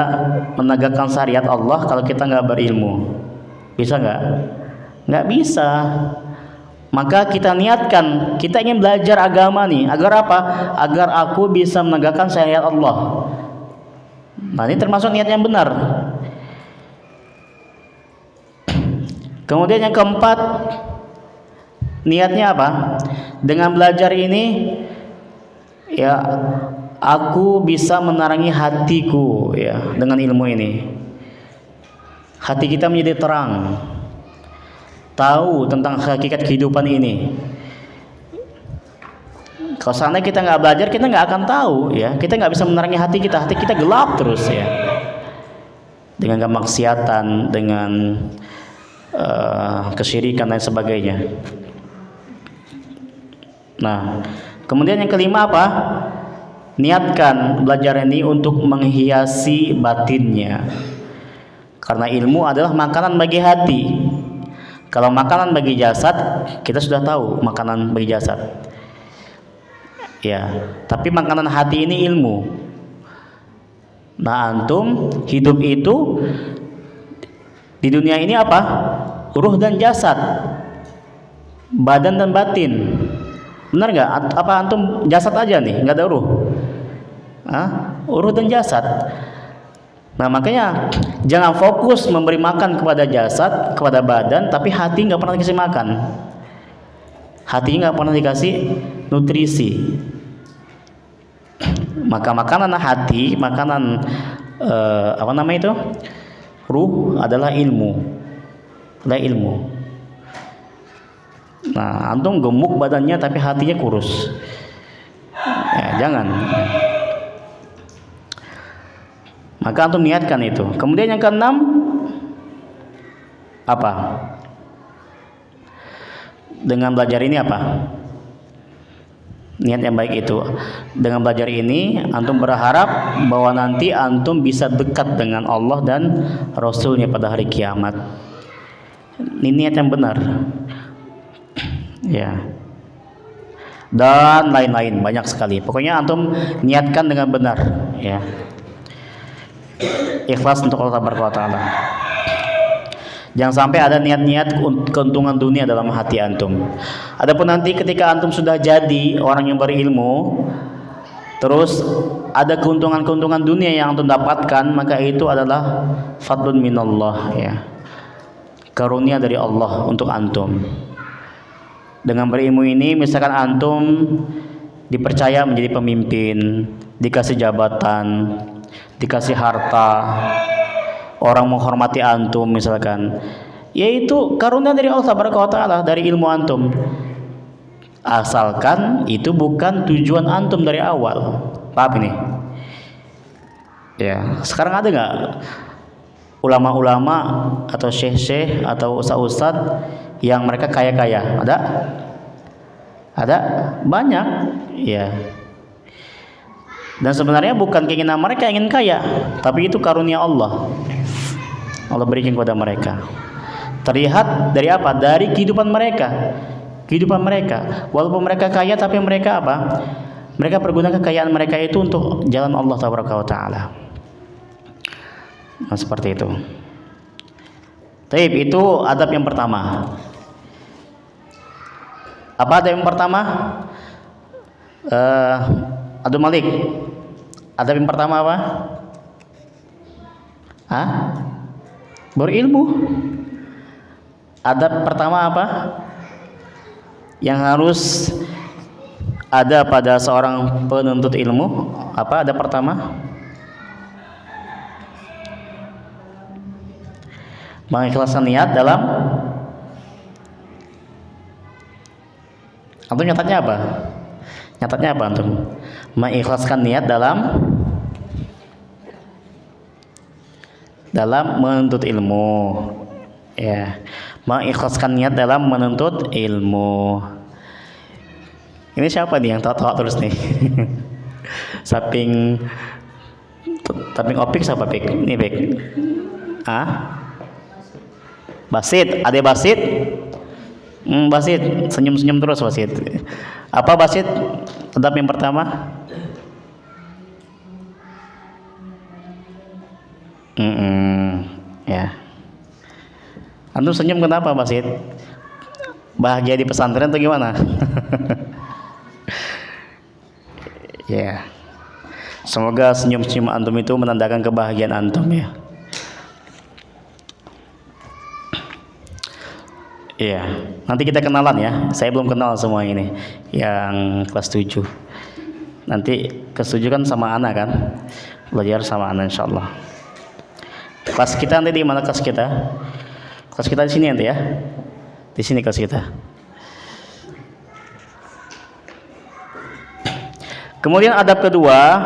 menegakkan syariat Allah kalau kita nggak berilmu? Bisa nggak? Nggak bisa. Maka kita niatkan, kita ingin belajar agama nih, agar apa? Agar aku bisa menegakkan syariat Allah. Nah, ini termasuk niat yang benar. Kemudian yang keempat, niatnya apa? Dengan belajar ini ya, aku bisa menerangi hatiku ya dengan ilmu ini. Hati kita menjadi terang, tahu tentang hakikat kehidupan ini. Kalau seandainya kita nggak belajar, kita nggak akan tahu ya. Kita nggak bisa menerangi hati kita gelap terus ya. Dengan kemaksiatan, dengan kesyirikan dan sebagainya. Nah, kemudian yang kelima apa? Niatkan belajar ini untuk menghiasi batinnya. Karena ilmu adalah makanan bagi hati. Kalau makanan bagi jasad, kita sudah tahu makanan bagi jasad. Ya, tapi makanan hati ini ilmu. Nah, antum hidup itu di dunia ini apa? Ruh dan jasad, badan dan batin. Benar nggak? Apa antum jasad aja nih, nggak ada ruh? Ruh dan jasad. Nah, makanya jangan fokus memberi makan kepada jasad, kepada badan, tapi hati nggak pernah dikasih makan. Hati nggak pernah dikasih nutrisi. Maka makanan hati, makanan apa namanya itu? Ruh adalah ilmu. Adalah ilmu. Nah, antum gemuk badannya tapi hatinya kurus. Ya, jangan. Maka antum niatkan itu. Kemudian yang keenam apa? Dengan belajar ini apa? Niat yang baik itu. Dengan belajar ini antum berharap bahwa nanti antum bisa dekat dengan Allah dan Rasulnya pada hari kiamat. Ini niat yang benar. Ya. Dan lain-lain banyak sekali. Pokoknya antum niatkan dengan benar, ya. Ikhlas untuk Allah Taala. Jangan sampai ada niat-niat keuntungan dunia dalam hati antum. Adapun nanti ketika antum sudah jadi orang yang berilmu, terus ada keuntungan-keuntungan dunia yang antum dapatkan, maka itu adalah fadlun minallah, ya. Karunia dari Allah untuk antum. Dengan berilmu ini, misalkan antum dipercaya menjadi pemimpin, dikasih jabatan, dikasih harta, orang menghormati antum misalkan, yaitu karunia dari Allah Taala, dari ilmu antum. Asalkan itu bukan tujuan antum dari awal. Paham ini? Ya, sekarang ada nggak ulama-ulama atau syekh-syekh atau ustaz-ustaz yang mereka kaya-kaya? Ada? Ada? Banyak, ya. Dan sebenarnya bukan keinginan mereka ingin kaya, tapi itu karunia Allah. Allah berikan kepada mereka. Terlihat dari apa? Dari kehidupan mereka. Kehidupan mereka. Walaupun mereka kaya, tapi mereka apa? Mereka pergunakan kekayaan mereka itu untuk jalan Allah Taala. Nah, seperti itu. Taib, itu adab yang pertama. Apa adab yang pertama? Abdul Malik, adab yang pertama apa? Berilmu. Adab pertama apa? Yang harus ada pada seorang penuntut ilmu. Apa adab pertama? Mengikhlaskan niat dalam. Antum nyatatnya apa? Nyatatnya apa antum? Mengikhlaskan niat dalam menuntut ilmu, ya. Mengikhlaskan niat dalam menuntut ilmu. Ini siapa nih yang tahu terus nih? Samping opik siapa pik? Ini pik. Basit, Ade Basit. Basit, senyum-senyum terus Basit. Apa Basit? Adab yang pertama? Ya. Antum senyum kenapa Basit? Bahagia di pesantren atau gimana? Ya. Semoga senyum-senyum antum itu menandakan kebahagiaan antum, ya. Iya, nanti kita kenalan ya. Saya belum kenal semua ini yang kelas 7. Nanti kelas 7 kan sama Ana kan? Belajar sama Ana insyaallah. Kelas kita nanti di mana kelas kita? Kelas kita di sini nanti ya. Di sini kelas kita. Kemudian adab kedua,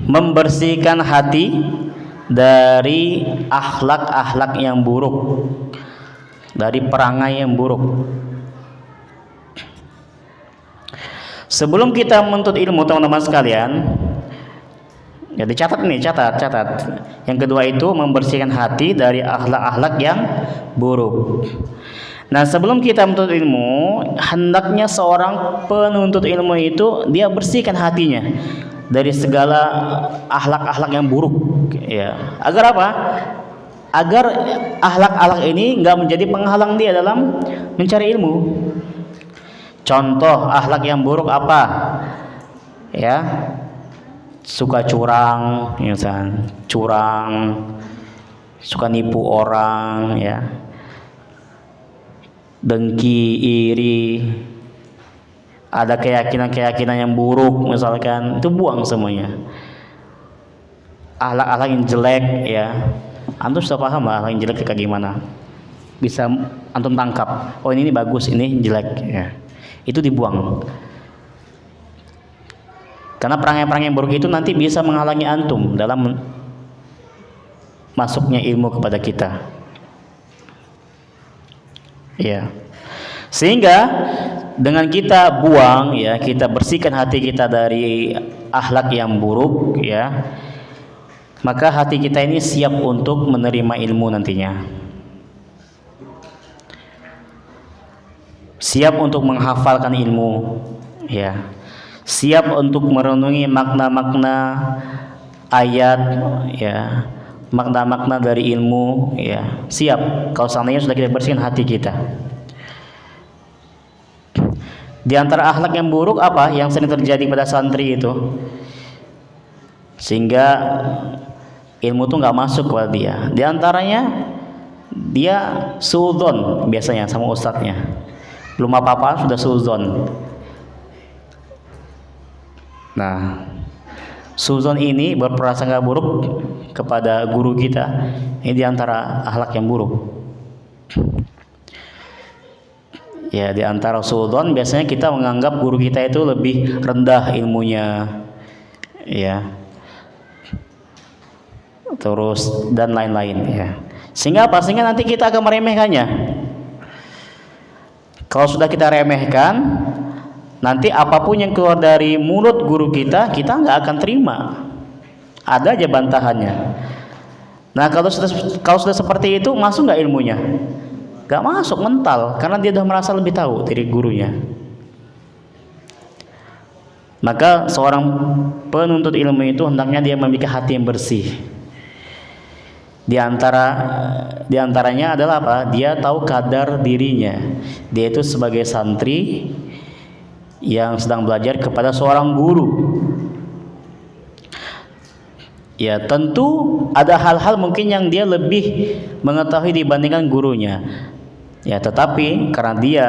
membersihkan hati dari akhlak-akhlak yang buruk, dari perangai yang buruk. Sebelum kita menuntut ilmu, teman-teman sekalian, ya dicatat nih, catat. Yang kedua itu membersihkan hati dari akhlak-akhlak yang buruk. Nah, sebelum kita menuntut ilmu, hendaknya seorang penuntut ilmu itu dia bersihkan hatinya dari segala akhlak-akhlak yang buruk, ya. Agar apa? Agar akhlak-akhlak ini nggak menjadi penghalang dia dalam mencari ilmu. Contoh akhlak yang buruk apa? Ya, suka curang, misalnya curang, suka nipu orang, ya, dengki, iri, ada keyakinan-keyakinan yang buruk, misalkan, itu buang semuanya. Akhlak-akhlak yang jelek, ya, antum sudah paham lah akhlak yang jelek kayak gimana? Bisa antum tangkap. Oh, ini bagus, ini jelek, ya. Itu dibuang. Karena perangai-perangai yang buruk itu nanti bisa menghalangi antum dalam masuknya ilmu kepada kita. Ya. Sehingga dengan kita buang, ya, kita bersihkan hati kita dari akhlak yang buruk, ya, maka hati kita ini siap untuk menerima ilmu nantinya. Siap untuk menghafalkan ilmu, ya. Siap untuk merenungi makna-makna ayat, ya, makna-makna dari ilmu, ya. Siap kalau seandainya sudah kita bersihkan hati kita. Di antara akhlak yang buruk apa yang sering terjadi pada santri itu, sehingga ilmu itu nggak masuk kepada dia. Di antaranya dia suudzon biasanya sama ustadznya. Belum apa-apa sudah suudzon. Nah, suudzon ini berprasangka buruk kepada guru kita. Ini diantara akhlak yang buruk. Ya, diantara suudzon biasanya kita menganggap guru kita itu lebih rendah ilmunya, ya. Terus dan lain-lain, ya. Sehingga apa? Sehingga nanti kita akan meremehkannya. Kalau sudah kita remehkan, nanti apapun yang keluar dari mulut guru kita, kita nggak akan terima. Ada aja bantahannya. Nah, kalau sudah seperti itu, masuk nggak ilmunya? Nggak masuk, mental, karena dia sudah merasa lebih tahu dari gurunya. Maka seorang penuntut ilmu itu hendaknya dia memiliki hati yang bersih. Di antaranya adalah apa? Dia tahu kadar dirinya. Dia itu sebagai santri yang sedang belajar kepada seorang guru. Ya, tentu ada hal-hal mungkin yang dia lebih mengetahui dibandingkan gurunya. Ya, tetapi karena dia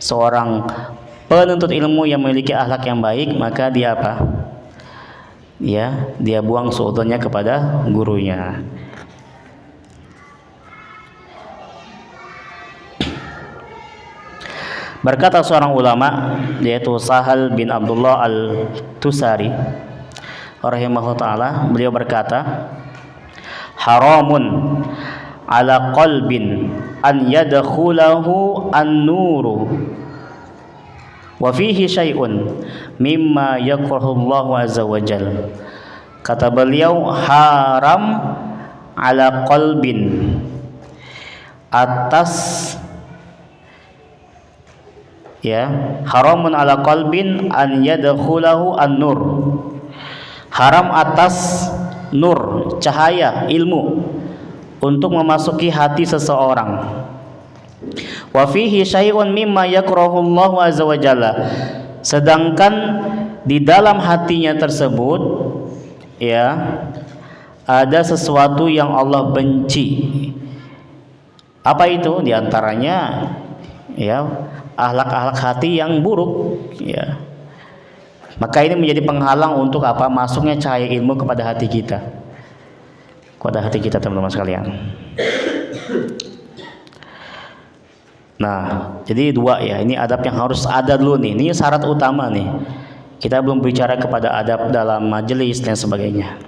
seorang penuntut ilmu yang memiliki akhlak yang baik, maka dia apa? Ya, dia buang suudzonnya kepada gurunya. Berkata seorang ulama yaitu Sahal bin Abdullah al-Tusari rahimahullah taala, beliau berkata, haramun ala qalbin an yadkhulahu an-nuru wa fihi syai'un mimma yakrahu Allah azza wa jalla. Kata beliau, haram ala qalbin, atas, ya, haramun ala qalbin an yadkhulahu an-nur, haram atas nur, cahaya ilmu, untuk memasuki hati seseorang. Wa fihi syai'un mimma yakrahu Allah azza wa jalla, sedangkan di dalam hatinya tersebut, ya, ada sesuatu yang Allah benci. Apa itu? Di antaranya, ya, akhlak-akhlak hati yang buruk, ya. Maka ini menjadi penghalang untuk apa? Masuknya cahaya ilmu kepada hati kita. Kepada hati kita, teman-teman sekalian. Nah, jadi dua ya. Ini adab yang harus ada dulu nih. Ini syarat utama nih. Kita belum bicara kepada adab dalam majelis dan sebagainya.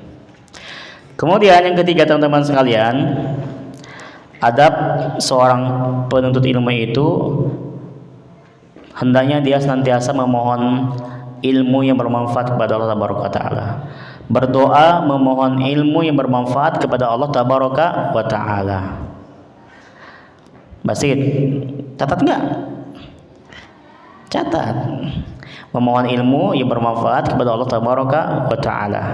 Kemudian yang ketiga teman-teman sekalian, adab seorang penuntut ilmu itu hendaknya dia senantiasa memohon ilmu yang bermanfaat kepada Allah Taala. Berdoa memohon ilmu yang bermanfaat kepada Allah Taala. Basit, catat nggak? Catat. Memohon ilmu yang bermanfaat kepada Allah Taala.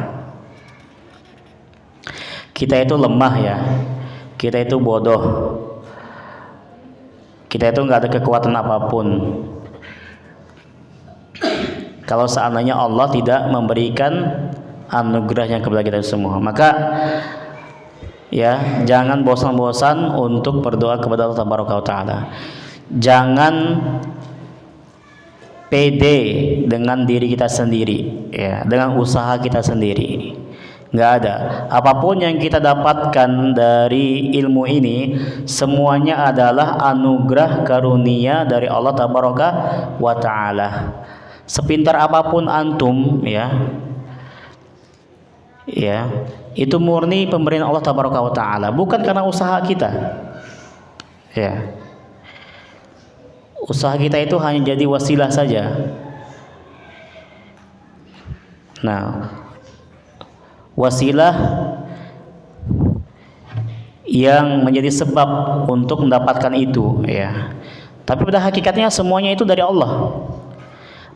Kita itu lemah ya, kita itu bodoh, kita itu nggak ada kekuatan apapun. Kalau seandainya Allah tidak memberikan anugerahnya kepada kita semua, maka ya jangan bosan-bosan untuk berdoa kepada Allah Taala. Jangan pede dengan diri kita sendiri, ya, dengan usaha kita sendiri. Nggak ada. Apapun yang kita dapatkan dari ilmu ini, semuanya adalah anugerah karunia dari Allah Taala. Sepintar apapun antum, ya, itu murni pemberian Allah Taala, bukan karena usaha kita. Ya. Usaha kita itu hanya jadi wasilah saja. Nah, wasilah yang menjadi sebab untuk mendapatkan itu, ya. Tapi pada hakikatnya semuanya itu dari Allah.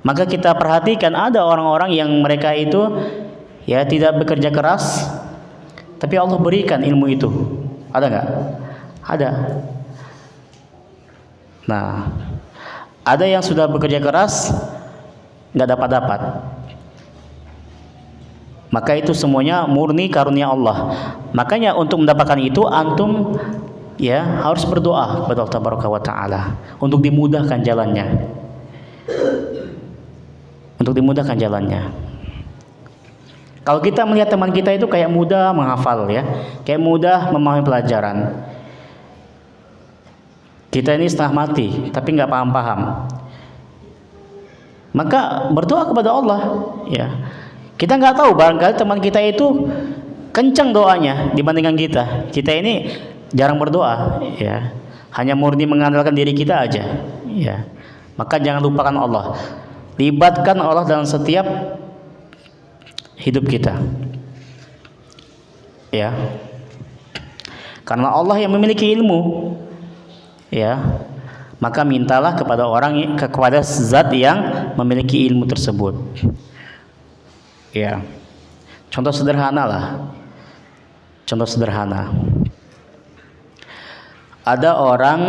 Maka kita perhatikan ada orang-orang yang mereka itu ya tidak bekerja keras, tapi Allah berikan ilmu itu. Ada nggak? Ada. Nah, ada yang sudah bekerja keras nggak dapat. Maka itu semuanya murni karunia Allah. Makanya untuk mendapatkan itu antum ya harus berdoa kepada Allah Taala untuk dimudahkan jalannya. Untuk dimudahkan jalannya. Kalau kita melihat teman kita itu kayak mudah menghafal ya, kayak mudah memahami pelajaran. Kita ini setengah mati, tapi nggak paham-paham. Maka berdoa kepada Allah, ya. Kita nggak tahu barangkali teman kita itu kencang doanya dibandingkan kita. Kita ini jarang berdoa, ya. Hanya murni mengandalkan diri kita aja, ya. Maka jangan lupakan Allah. Libatkan Allah dalam setiap hidup kita, ya. Karena Allah yang memiliki ilmu, ya. Maka mintalah kepada zat yang memiliki ilmu tersebut. Ya. Contoh sederhana lah. Contoh sederhana. Ada orang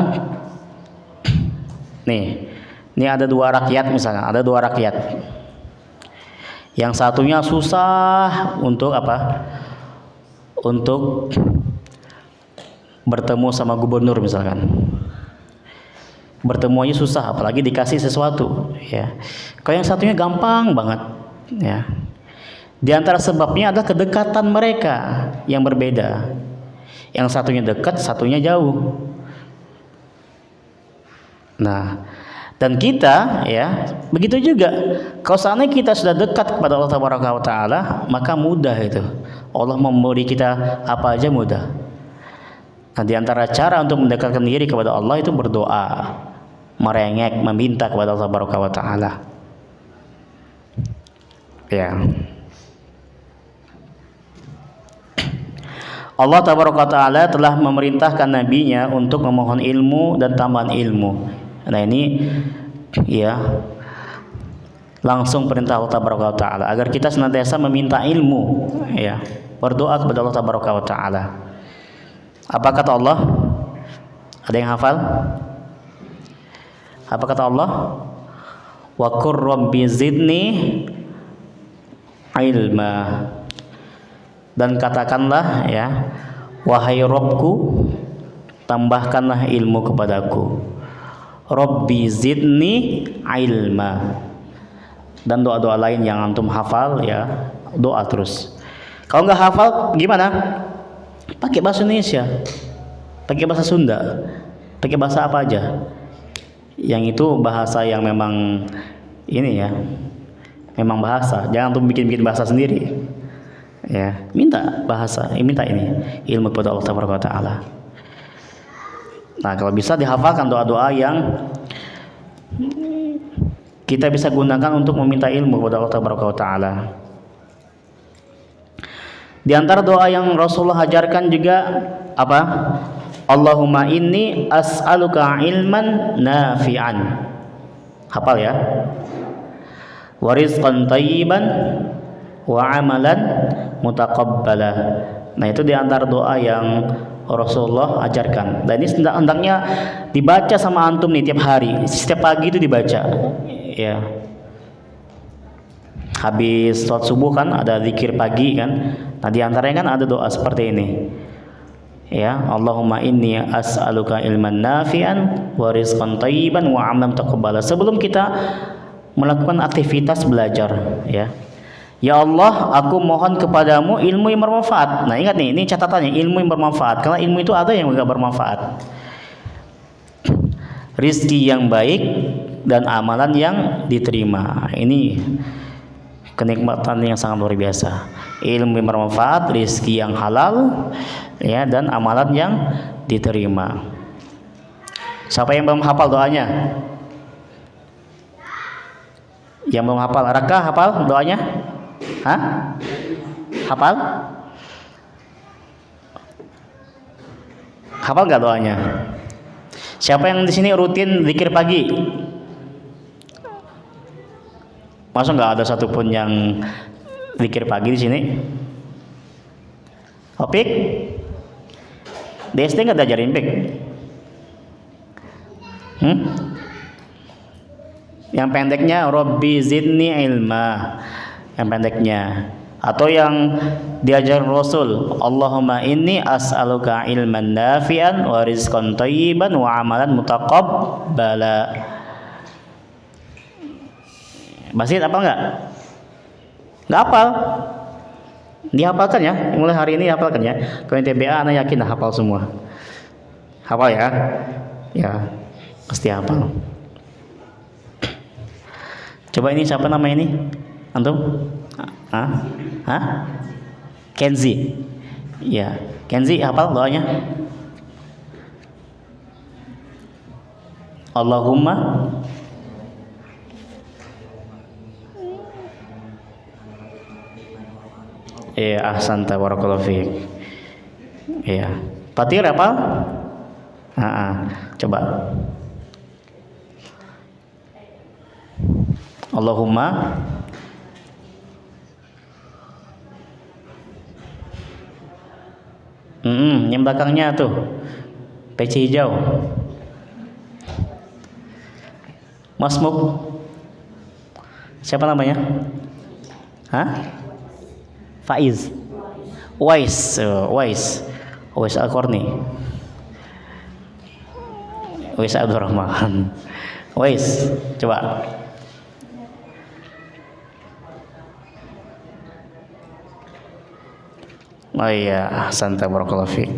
ini ada dua rakyat misalnya, ada dua rakyat. Yang satunya susah untuk apa? Untuk bertemu sama gubernur misalkan. Bertemu aja susah, apalagi dikasih sesuatu, ya. Kalau yang satunya gampang banget, ya. Di antara sebabnya adalah kedekatan mereka yang berbeda. Yang satunya dekat, satunya jauh. Nah, dan kita ya begitu juga. Kalau seandainya kita sudah dekat kepada Allah Taala, maka mudah itu. Allah memberi kita apa aja mudah. Nah, di antara cara untuk mendekatkan diri kepada Allah itu berdoa, merengek, meminta kepada Allah Taala. Ya. Allah Taala telah memerintahkan nabinya untuk memohon ilmu dan tambahan ilmu. Nah, ini ya langsung perintah Allah Taala agar kita senantiasa meminta ilmu, ya, berdoa kepada Allah Taala. Apa kata Allah? Ada yang hafal? Apa kata Allah? Wa qur rabbi zidni ilma. Dan katakanlah ya, wahai Rabbku, tambahkanlah ilmu kepadaku. Rabbi zidni ilma. Dan doa-doa lain yang antum hafal ya, doa terus. Kalau nggak hafal gimana? Pakai bahasa Indonesia, pakai bahasa Sunda, pakai bahasa apa aja. yang itu bahasa yang memang ini ya, memang bahasa. Jangan tuh bikin-bikin bahasa sendiri. Ya, minta bahasa, minta ini ilmu kepada Allah Taala. Nah, kalau bisa dihafalkan doa-doa yang kita bisa gunakan untuk meminta ilmu kepada Allah Taala. Di antara doa yang Rasulullah ajarkan juga apa? Allahumma inni as'aluka ilman nafi'an. Hafal ya. Wa rizqan thayyiban wa amalan mutaqabbala. Nah, itu di antara doa yang Rasulullah ajarkan. Dan ini hendaknya dibaca sama antum nih tiap hari. Setiap pagi itu dibaca. Ya. Habis sholat subuh kan ada zikir pagi kan. Nah, di antaranya kan ada doa seperti ini. Ya, Allahumma inni as'aluka ilman nafi'an wa rizqan thayyiban wa amalan mutaqabbala. Sebelum kita melakukan aktivitas belajar, ya. Ya Allah, aku mohon kepadamu ilmu yang bermanfaat. Nah, ingat nih, ini catatannya, ilmu yang bermanfaat. Karena ilmu itu ada yang enggak bermanfaat. Rizki yang baik dan amalan yang diterima. Ini kenikmatan yang sangat luar biasa. Ilmu yang bermanfaat, rizki yang halal, ya, dan amalan yang diterima. Siapa yang belum hafal doanya? Yang belum hafal, Raka hafal doanya? Hah? Hafal? Hafal nggak doanya? Siapa yang di sini rutin zikir pagi? Masa nggak ada satupun yang zikir pagi di sini? Opik? Di SD nggak diajarin Pik? Yang pendeknya Robbi zidni ilma, yang pendeknya. Atau yang diajar Rasul, Allahumma inni as'aluka ilman nafi'an wa rizqan thayyiban wa amalan mutaqabbala. Basit apa enggak? Enggak hafal? Dihafalkan ya, mulai hari ini hafalkan ya. Kalau yang TBA anak yakin hafal semua. Hafal ya? Ya, pasti hafal. Coba ini siapa nama ini? Antum? Hah? Kenzi. Ya, Kenzi hafal doanya? Allahumma ahsanta barakallahu fiik. Iya. Fatir apa? Coba. Allahumma yang belakangnya tuh PC hijau. Masmuk. Siapa namanya? Faiz. Wais Al-Qarni. Wais Abdurrahman. Wais, coba. Oh iya, ahsanta barakallahu fiik.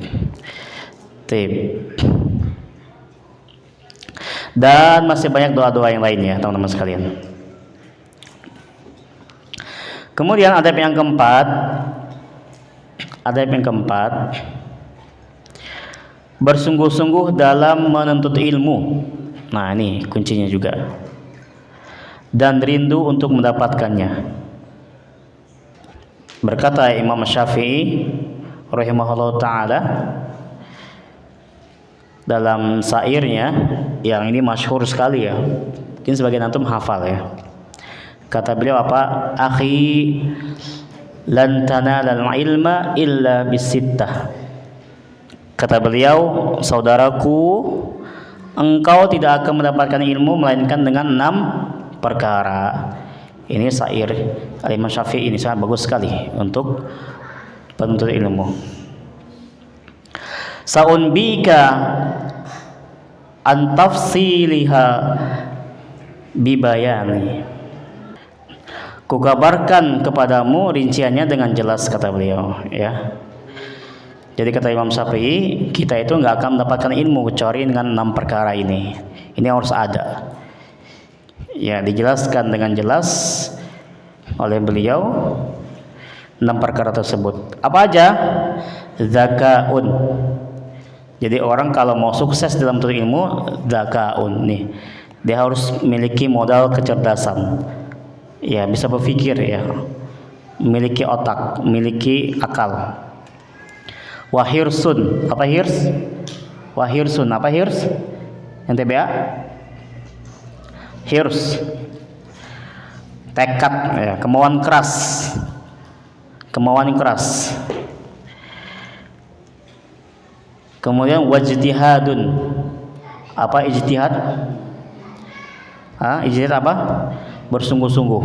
Tip. Dan masih banyak doa-doa yang lainnya, teman-teman sekalian. Kemudian adab yang keempat, bersungguh-sungguh dalam menuntut ilmu. Nah, ini kuncinya juga. Dan rindu untuk mendapatkannya. Berkata Imam Syafi'i rahimahullah ta'ala dalam syairnya yang ini masyhur sekali ya, mungkin sebagian antum hafal ya. Kata beliau apa? Akhi lan tanalal ilma illa bisittah. Kata beliau, saudaraku, engkau tidak akan mendapatkan ilmu melainkan dengan 6 perkara. Ini syair Imam Syafi'i, ini sangat bagus sekali untuk penuntut ilmu. Sa'unbika an tafsiliha bibayani. Kukabarkan kepadamu rinciannya dengan jelas, kata beliau, ya. Jadi kata Imam Syafi'i, kita itu nggak akan mendapatkan ilmu kecuali dengan 6 perkara ini. Ini harus ada. Ya, dijelaskan dengan jelas oleh beliau 6 perkara tersebut. Apa aja? Zakaun. Jadi orang kalau mau sukses dalam menuntut ilmu, zakaun nih. Dia harus memiliki modal kecerdasan. Ya, bisa berpikir ya. Memiliki otak, memiliki akal. Wahirsun. Apa hirs? Wahirsun. Apa hirs? NTBA? Hirs. Tekad ya, kemauan keras. Kemauan yang keras. Kemudian wajtihadun. Apa ijtihad? Ijtihad apa? Bersungguh-sungguh.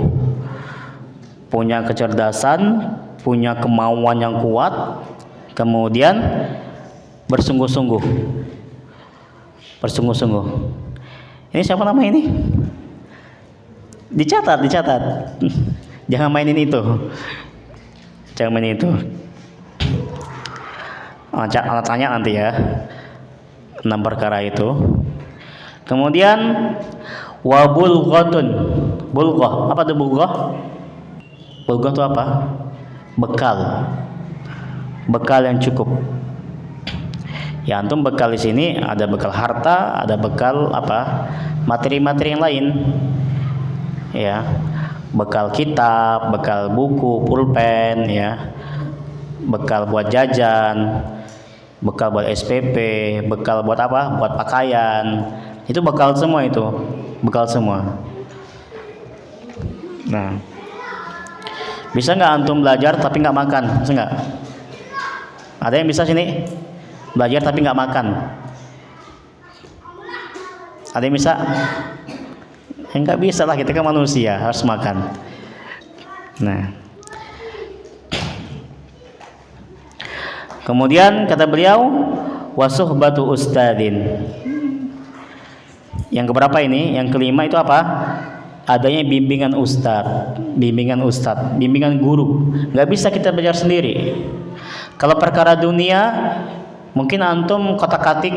Punya kecerdasan, punya kemauan yang kuat, kemudian bersungguh-sungguh. Bersungguh-sungguh. Ini siapa nama ini? Dicatat. Jangan mainin itu. Jangan mainin itu. Alat tanya nanti ya. 6 perkara itu. Kemudian wabulghatun. Bulghah. Apa itu bulghah? Bulghah itu apa? Bekal. Bekal yang cukup. Ya, antum bekal di sini ada bekal harta, ada bekal apa? Materi-materi yang lain. Ya. Bekal kitab, bekal buku, pulpen ya. Bekal buat jajan, bekal buat SPP, bekal buat apa? Buat pakaian. Itu bekal semua itu. Bekal semua. Nah. Bisa nggak antum belajar tapi nggak makan? Bisa nggak? Ada yang bisa sini? Belajar tapi nggak makan? Ada yang bisa? Nggak bisa lah, kita kan manusia, harus makan. Nah. Kemudian kata beliau wasuhbatu ustadin. Yang keberapa ini? Yang kelima itu apa? Adanya bimbingan ustad, bimbingan guru. Nggak bisa kita belajar sendiri. Kalau perkara dunia, mungkin antum kotak-katik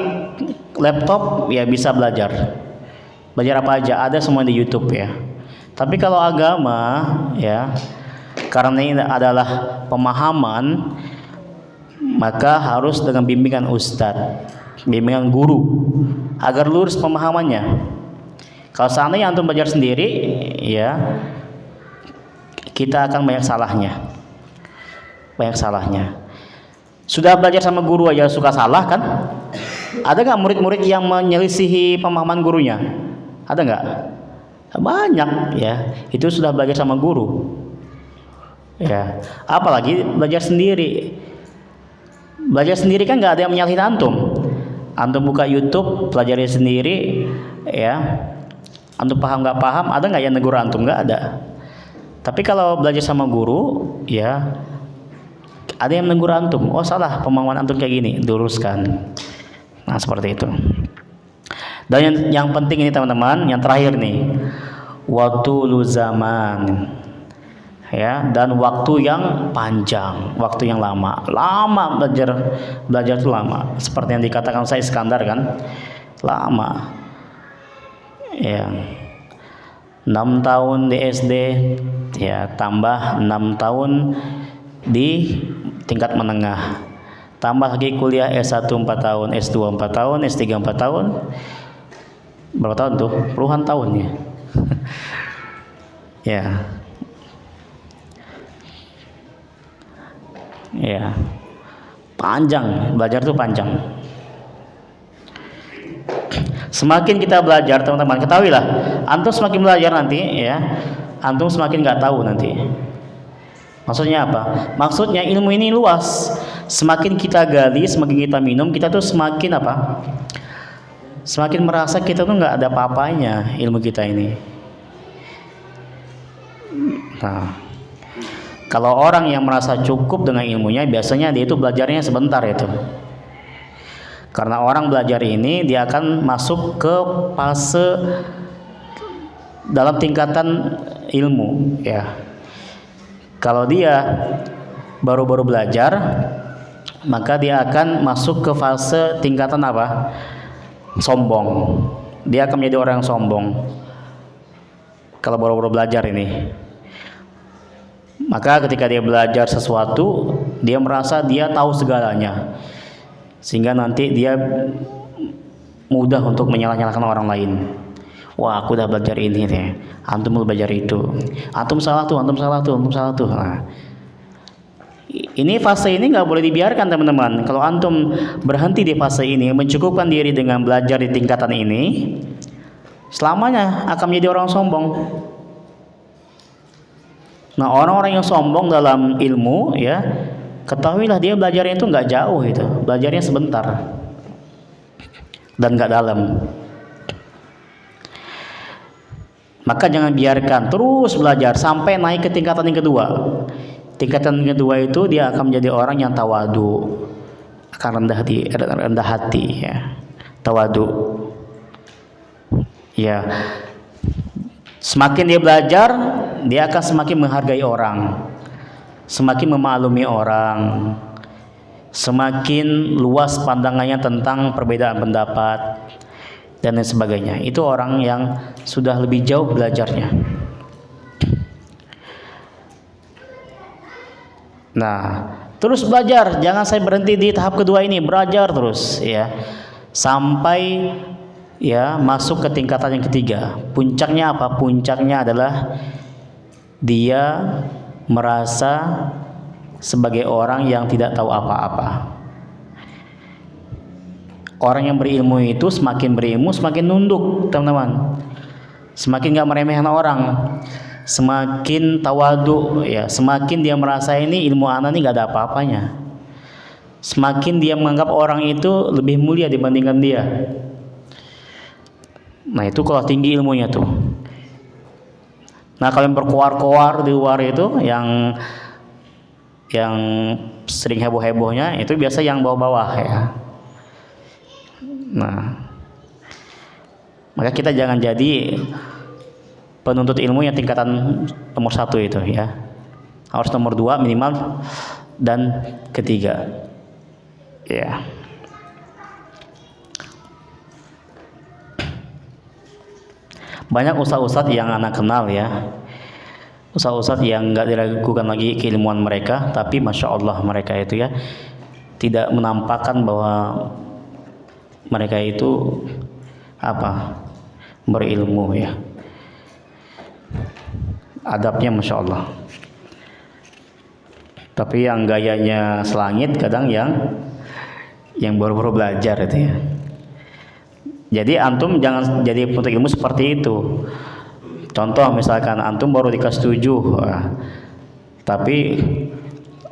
laptop ya bisa belajar. Belajar apa aja, ada semua di YouTube ya. Tapi kalau agama ya, karena ini adalah pemahaman, maka harus dengan bimbingan ustadz, bimbingan guru, agar lurus pemahamannya. Kalau seandainya antum belajar sendiri, ya kita akan banyak salahnya. Banyak salahnya. Sudah belajar sama guru aja suka salah kan? Ada nggak murid-murid yang menyelisihi pemahaman gurunya? Ada nggak? Banyak ya. Itu sudah belajar sama guru. Ya. Apalagi belajar sendiri. Belajar sendiri kan nggak ada yang menyalahin antum. Antum buka YouTube, pelajari sendiri, ya. Antum paham nggak paham, ada nggak yang negur antum? Nggak ada. Tapi kalau belajar sama guru, ya ada yang menegur antum. Oh salah, pemahaman antum kayak gini, luruskan. Nah seperti itu. Dan yang penting ini teman-teman, yang terakhir nih, waktu lu zaman, ya, dan waktu yang panjang, waktu yang lama belajar itu lama. Seperti yang dikatakan saya Iskandar kan, lama. Ya, 6 tahun di SD, ya tambah 6 tahun di tingkat menengah, tambah lagi kuliah S1 4 tahun, S2 4 tahun, S3 4 tahun. Berapa tahun tuh? Puluhan tahun ya. Ya. Ya. Panjang, belajar tuh panjang. Semakin kita belajar teman-teman, ketahuilah, antum semakin belajar nanti ya, antum semakin nggak tahu nanti. Maksudnya apa? Maksudnya ilmu ini luas. Semakin kita gali, semakin kita minum, kita tuh semakin apa? Semakin merasa kita tuh nggak ada apa-apanya ilmu kita ini. Nah, kalau orang yang merasa cukup dengan ilmunya, biasanya dia itu belajarnya sebentar itu. Karena orang belajar ini dia akan masuk ke fase dalam tingkatan ilmu ya. Kalau dia baru-baru belajar, maka dia akan masuk ke fase tingkatan apa? Sombong. dia akan menjadi orang yang sombong kalau baru-baru belajar ini. Maka ketika dia belajar sesuatu, dia merasa dia tahu segalanya, sehingga nanti dia mudah untuk menyalah-nyalahkan orang lain. Wah, aku udah belajar ini deh, antum belum belajar itu, antum salah tuh, antum salah tuh, antum salah tuh. Nah, ini fase ini nggak boleh dibiarkan teman-teman. Kalau antum berhenti di fase ini, mencukupkan diri dengan belajar di tingkatan ini, selamanya akan menjadi orang sombong. Nah, orang-orang yang sombong dalam ilmu, ya, ketahuilah dia belajarnya itu nggak jauh, itu belajarnya sebentar dan nggak dalam. Maka jangan biarkan, terus belajar sampai naik ke tingkatan yang kedua. Tingkatan yang kedua itu dia akan menjadi orang yang tawadu, akan rendah hati, ya, tawadu. Ya, semakin dia belajar, dia akan semakin menghargai orang, semakin memaklumi orang, semakin luas pandangannya tentang perbedaan pendapat dan lain sebagainya. Itu orang yang sudah lebih jauh belajarnya. Nah, terus belajar, jangan saya berhenti di tahap kedua ini, belajar terus, ya, sampai ya masuk ke tingkatan yang ketiga. Puncaknya apa? Puncaknya adalah dia merasa sebagai orang yang tidak tahu apa-apa. Orang yang berilmu itu semakin berilmu semakin nunduk, teman-teman. Semakin gak meremehkan orang, semakin tawadu, ya, semakin dia merasa ini ilmu anak ini gak ada apa-apanya. Semakin dia menganggap orang itu lebih mulia dibandingkan dia. Nah, itu kalau tinggi ilmunya tuh. Nah, kalau yang berkoar-koar di luar itu, yang sering heboh-hebohnya itu biasa yang bawah-bawah, ya. Nah, maka kita jangan jadi penuntut ilmu yang tingkatan nomor 1 itu, ya. Harus nomor 2 minimal dan ketiga, ya. Banyak ustadz-ustadz yang anak kenal, ya, ustadz-ustadz yang nggak diragukan lagi keilmuan mereka, tapi masya Allah mereka itu, ya, tidak menampakkan bahwa mereka itu apa, berilmu, ya. Adabnya masya Allah. Tapi yang gayanya selangit kadang yang baru-baru belajar itu, ya. Jadi antum jangan jadi penuntut ilmu seperti itu. Contoh misalkan antum baru di kelas 7, tapi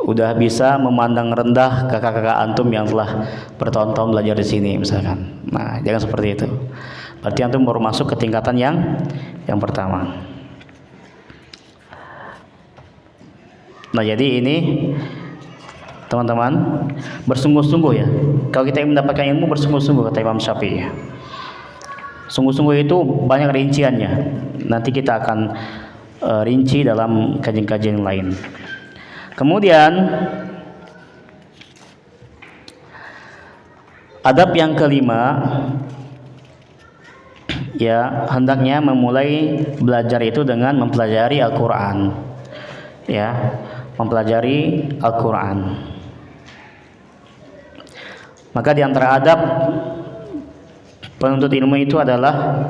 udah bisa memandang rendah kakak-kakak antum yang telah bertahun-tahun belajar di sini misalkan. Nah, jangan seperti itu. Berarti antum baru masuk ke tingkatan yang pertama. Nah, jadi ini teman-teman bersungguh-sungguh, ya. Kalau kita ingin mendapatkan ilmu, bersungguh-sungguh kata Imam Syafi'i. Sungguh-sungguh itu banyak rinciannya. Nanti kita akan rinci dalam kajian-kajian lain. Kemudian adab yang kelima, ya, hendaknya memulai belajar itu dengan mempelajari Al-Quran, ya, mempelajari Al-Quran. Maka di antara adab penuntut ilmu itu adalah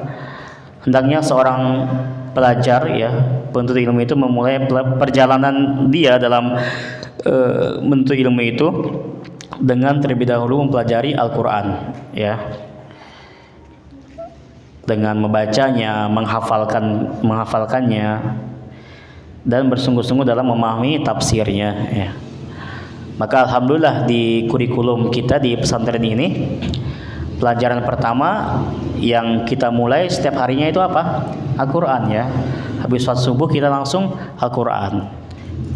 hendaknya seorang pelajar, ya, penuntut ilmu itu memulai perjalanan dia dalam menuntut ilmu itu dengan terlebih dahulu mempelajari Al-Quran, ya, dengan membacanya, menghafalkannya, dan bersungguh-sungguh dalam memahami tafsirnya, ya. Maka alhamdulillah di kurikulum kita di pesantren ini, pelajaran pertama yang kita mulai setiap harinya itu apa? Al-Quran, ya. Habis sholat subuh kita langsung Al-Quran.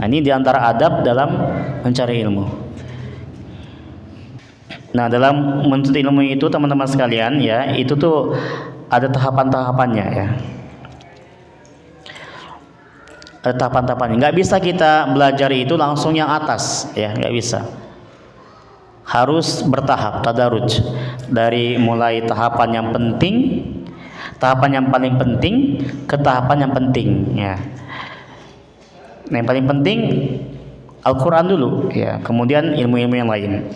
Nah, ini diantara adab dalam mencari ilmu. Nah, dalam menuntut ilmu itu teman-teman sekalian, ya, itu tuh ada tahapan-tahapannya, ya. Ada tahapan-tahapannya. Nggak bisa kita belajar itu langsung yang atas, ya, nggak bisa. Harus bertahap, tadarruj. Dari mulai tahapan yang penting tahapan yang paling penting ke tahapan yang penting ya. Nah, yang paling penting Al-Quran dulu ya, kemudian ilmu-ilmu yang lain.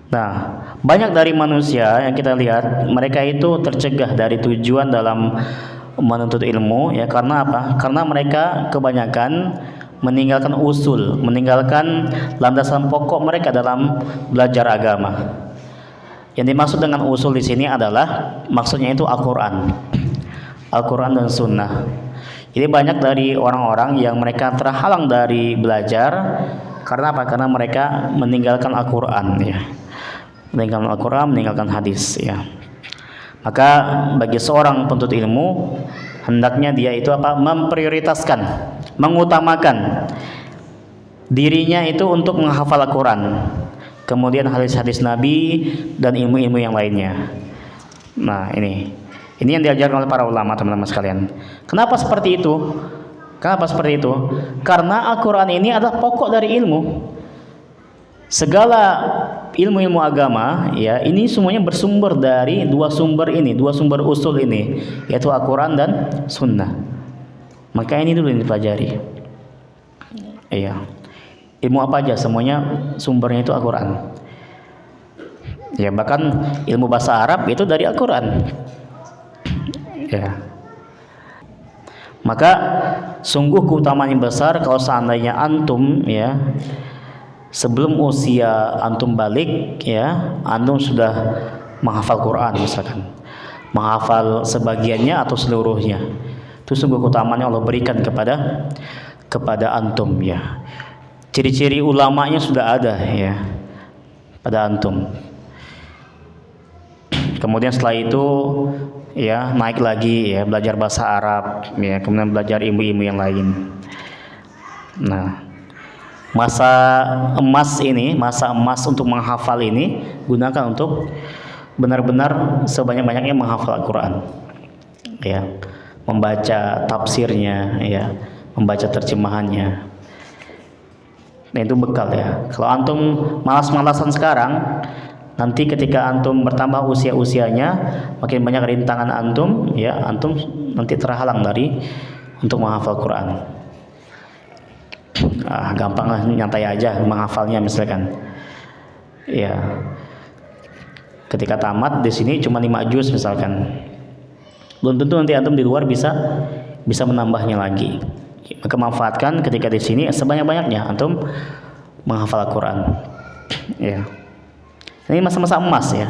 Nah, banyak dari manusia yang kita lihat mereka itu tercegah dari tujuan dalam menuntut ilmu ya, karena apa? Karena mereka kebanyakan meninggalkan usul, meninggalkan landasan pokok mereka dalam belajar agama. Yang dimaksud dengan usul di sini adalah maksudnya itu Al-Quran, Al-Quran dan Sunnah. Jadi banyak dari orang-orang yang mereka terhalang dari belajar karena apa? Karena mereka meninggalkan Al-Quran ya, meninggalkan Al-Quran, meninggalkan hadis ya. Maka bagi seorang penuntut ilmu hendaknya dia itu apa? Memprioritaskan, mengutamakan dirinya itu untuk menghafal Al-Quran, kemudian hadis-hadis Nabi dan ilmu-ilmu yang lainnya. Nah, ini yang diajarkan oleh para ulama, teman-teman sekalian. Kenapa seperti itu? Kenapa seperti itu? Karena Al-Quran ini adalah pokok dari ilmu. Segala ilmu-ilmu agama ya, ini semuanya bersumber dari dua sumber ini, dua sumber usul ini, yaitu Al-Quran dan Sunnah. Maka ini dulu yang dipelajari. Iya. Ilmu apa aja semuanya sumbernya itu Al-Quran. Ya, bahkan ilmu bahasa Arab itu dari Al-Quran. Ya. Maka sungguh keutamaan yang besar kalau seandainya antum ya, sebelum usia antum balik ya, antum sudah menghafal Quran misalkan, menghafal sebagiannya atau seluruhnya. Itu sungguh keutamaan yang Allah berikan kepada antum ya. Ciri-ciri ulamanya sudah ada ya pada antum. Kemudian setelah itu ya naik lagi ya, belajar bahasa Arab ya, kemudian belajar ilmu-ilmu yang lain. Nah, masa emas untuk menghafal ini gunakan untuk benar-benar sebanyak-banyaknya menghafal Al-Quran ya, membaca tafsirnya ya, membaca terjemahannya. Nah, itu bekal ya. Kalau antum malas-malasan sekarang, nanti ketika antum bertambah usianya, makin banyak rintangan antum ya, antum nanti terhalang dari untuk menghafal Quran. Gampang lah, nyantai aja menghafalnya misalkan. Ya. Ketika tamat di sini cuma 5 juz misalkan. Belum tentu nanti antum di luar bisa menambahnya lagi. Maka manfaatkan ketika di sini sebanyak-banyaknya antum menghafal Al-Quran. Ya. Ini masa-masa emas ya.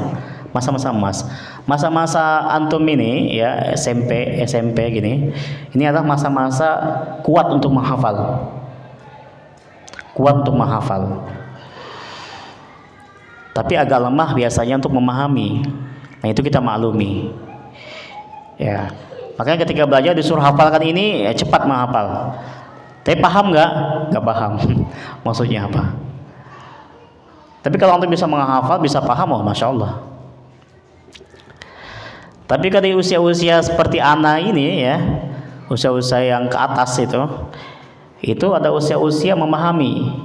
Masa-masa emas. Masa-masa antum ini ya, SMP gini. Ini adalah masa-masa kuat untuk menghafal. Kuat untuk menghafal. Tapi agak lemah biasanya untuk memahami. Nah, itu kita maklumi. Ya. Makanya ketika belajar disuruh hafalkan ini ya, cepat menghafal. Tapi paham nggak? Nggak paham. Maksudnya apa? Tapi kalau antum bisa menghafal, bisa paham, oh masya Allah. Tapi kalau usia-usia seperti ana ini ya, usia-usia yang ke atas itu ada usia-usia memahami.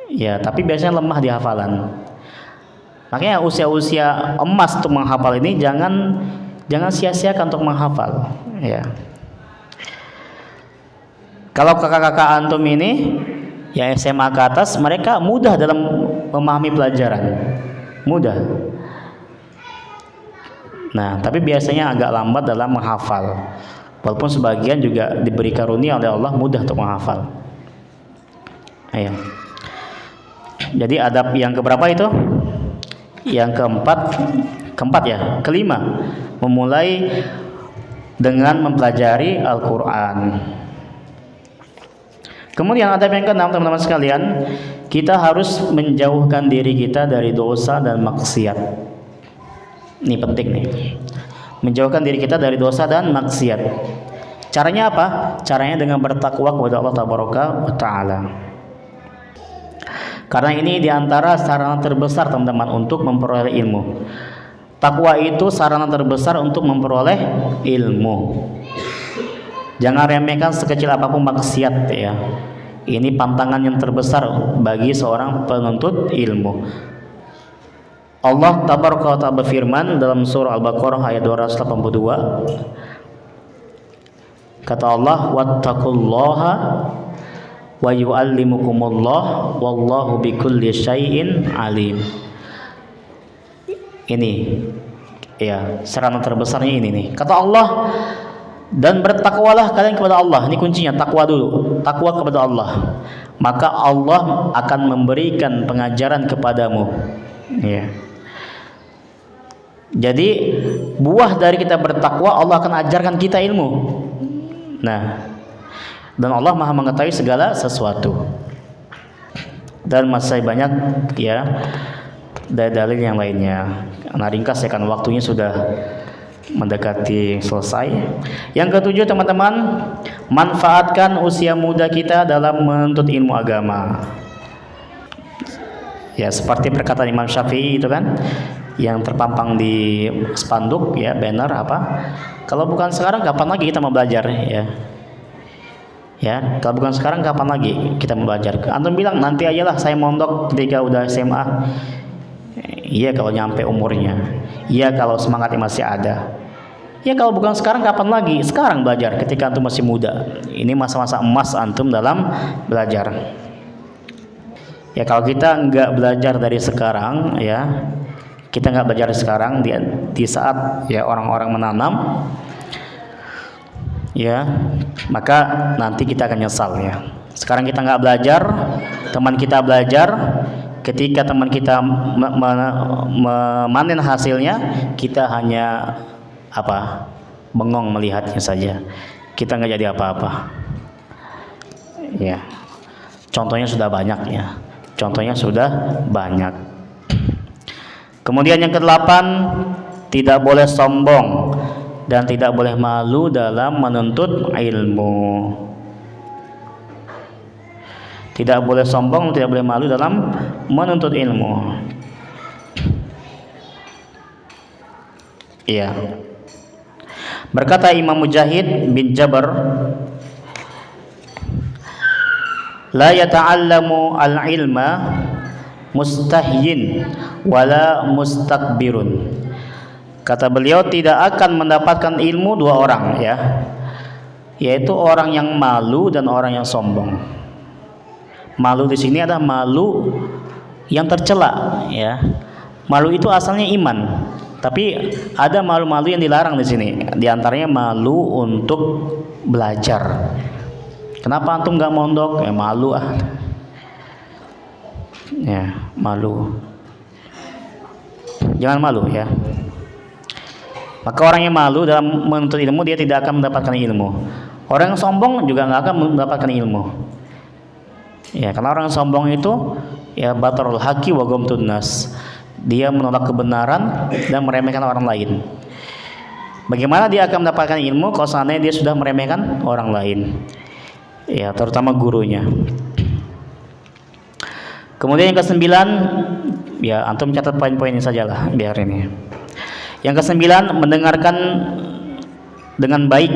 Ya, tapi biasanya lemah di hafalan. Makanya usia-usia emas untuk menghafal ini jangan sia-siakan untuk menghafal ya. Kalau kakak-kakak antum ini yang SMA ke atas, mereka mudah dalam memahami pelajaran, mudah. Nah, tapi biasanya agak lambat dalam menghafal. Walaupun sebagian juga diberi karunia oleh Allah mudah untuk menghafal. Ayo. Jadi adab yang keberapa itu? Yang keempat ya, kelima, memulai dengan mempelajari Al-Quran. Kemudian adab yang keenam, teman-teman sekalian, kita harus menjauhkan diri kita dari dosa dan maksiat. Ini penting nih, menjauhkan diri kita dari dosa dan maksiat. Caranya apa? Caranya dengan bertakwa kepada Allah Taala. Karena ini diantara sarana terbesar teman-teman untuk memperoleh ilmu. Takwa itu sarana terbesar untuk memperoleh ilmu. Jangan remehkan sekecil apapun maksiat ya. Ini pantangan yang terbesar bagi seorang penuntut ilmu. Allah tabaraka wa ta'ala berfirman dalam surah Al-Baqarah ayat 282. Kata Allah, wattaqullaha wa yu'allimukumullah wallahu bikulli syai'in alim. Ini ya, sarana terbesarnya ini nih. Kata Allah, dan bertakwalah kalian kepada Allah. Ini kuncinya, takwa dulu. Takwa kepada Allah. Maka Allah akan memberikan pengajaran kepadamu. Ya. Jadi buah dari kita bertakwa, Allah akan ajarkan kita ilmu. Nah, dan Allah Maha mengetahui segala sesuatu. Dan masih banyak ya dalil yang lainnya. Nah, ringkas ya kan, waktunya sudah mendekati selesai. Yang ketujuh teman-teman, manfaatkan usia muda kita dalam menuntut ilmu agama. Ya, seperti perkataan Imam Syafi'i itu kan, yang terpampang di spanduk ya, banner apa? Kalau bukan sekarang kapan lagi kita mau belajar ya? Ya, kalau bukan sekarang kapan lagi kita mau belajar? Antum bilang nanti ajalah saya mondok ketika udah SMA. Iya kalau nyampe umurnya. Iya kalau semangatnya masih ada. Ya kalau bukan sekarang kapan lagi? Sekarang belajar ketika antum masih muda. Ini masa-masa emas antum dalam belajar. Ya kalau kita nggak belajar dari sekarang ya, kita nggak belajar sekarang di saat ya orang-orang menanam ya, maka nanti kita akan nyesal ya. Sekarang kita nggak belajar, teman kita belajar, ketika teman kita memanen hasilnya, kita hanya apa? Bengong melihatnya saja. Kita nggak jadi apa-apa. Ya. Contohnya sudah banyak ya. Contohnya sudah banyak. Kemudian yang ke-8, tidak boleh sombong dan tidak boleh malu dalam menuntut ilmu. Tidak boleh sombong, tidak boleh malu dalam menuntut ilmu. Iya. Berkata Imam Mujahid bin Jabr, la yata'allamu al-ilma mustahyin wala mustakbirun. Kata beliau, tidak akan mendapatkan ilmu dua orang ya, yaitu orang yang malu dan orang yang sombong. Malu di sini adalah malu yang tercela ya. Malu itu asalnya iman, tapi ada malu-malu yang dilarang di sini. Di antaranya malu untuk belajar. Kenapa antum nggak mondok? Ya malu ah. Ya malu. Jangan malu ya. Maka orang yang malu dalam menuntut ilmu, dia tidak akan mendapatkan ilmu. Orang yang sombong juga nggak akan mendapatkan ilmu. Ya, karena orang yang sombong itu ya batarul haqi wa ghamtun nas. Dia menolak kebenaran dan meremehkan orang lain. Bagaimana dia akan mendapatkan ilmu kalau seandainya dia sudah meremehkan orang lain? Ya, terutama gurunya. Kemudian yang ke-9, ya antum catat poin-poin ini sajalah biar ini. Yang ke-9, mendengarkan dengan baik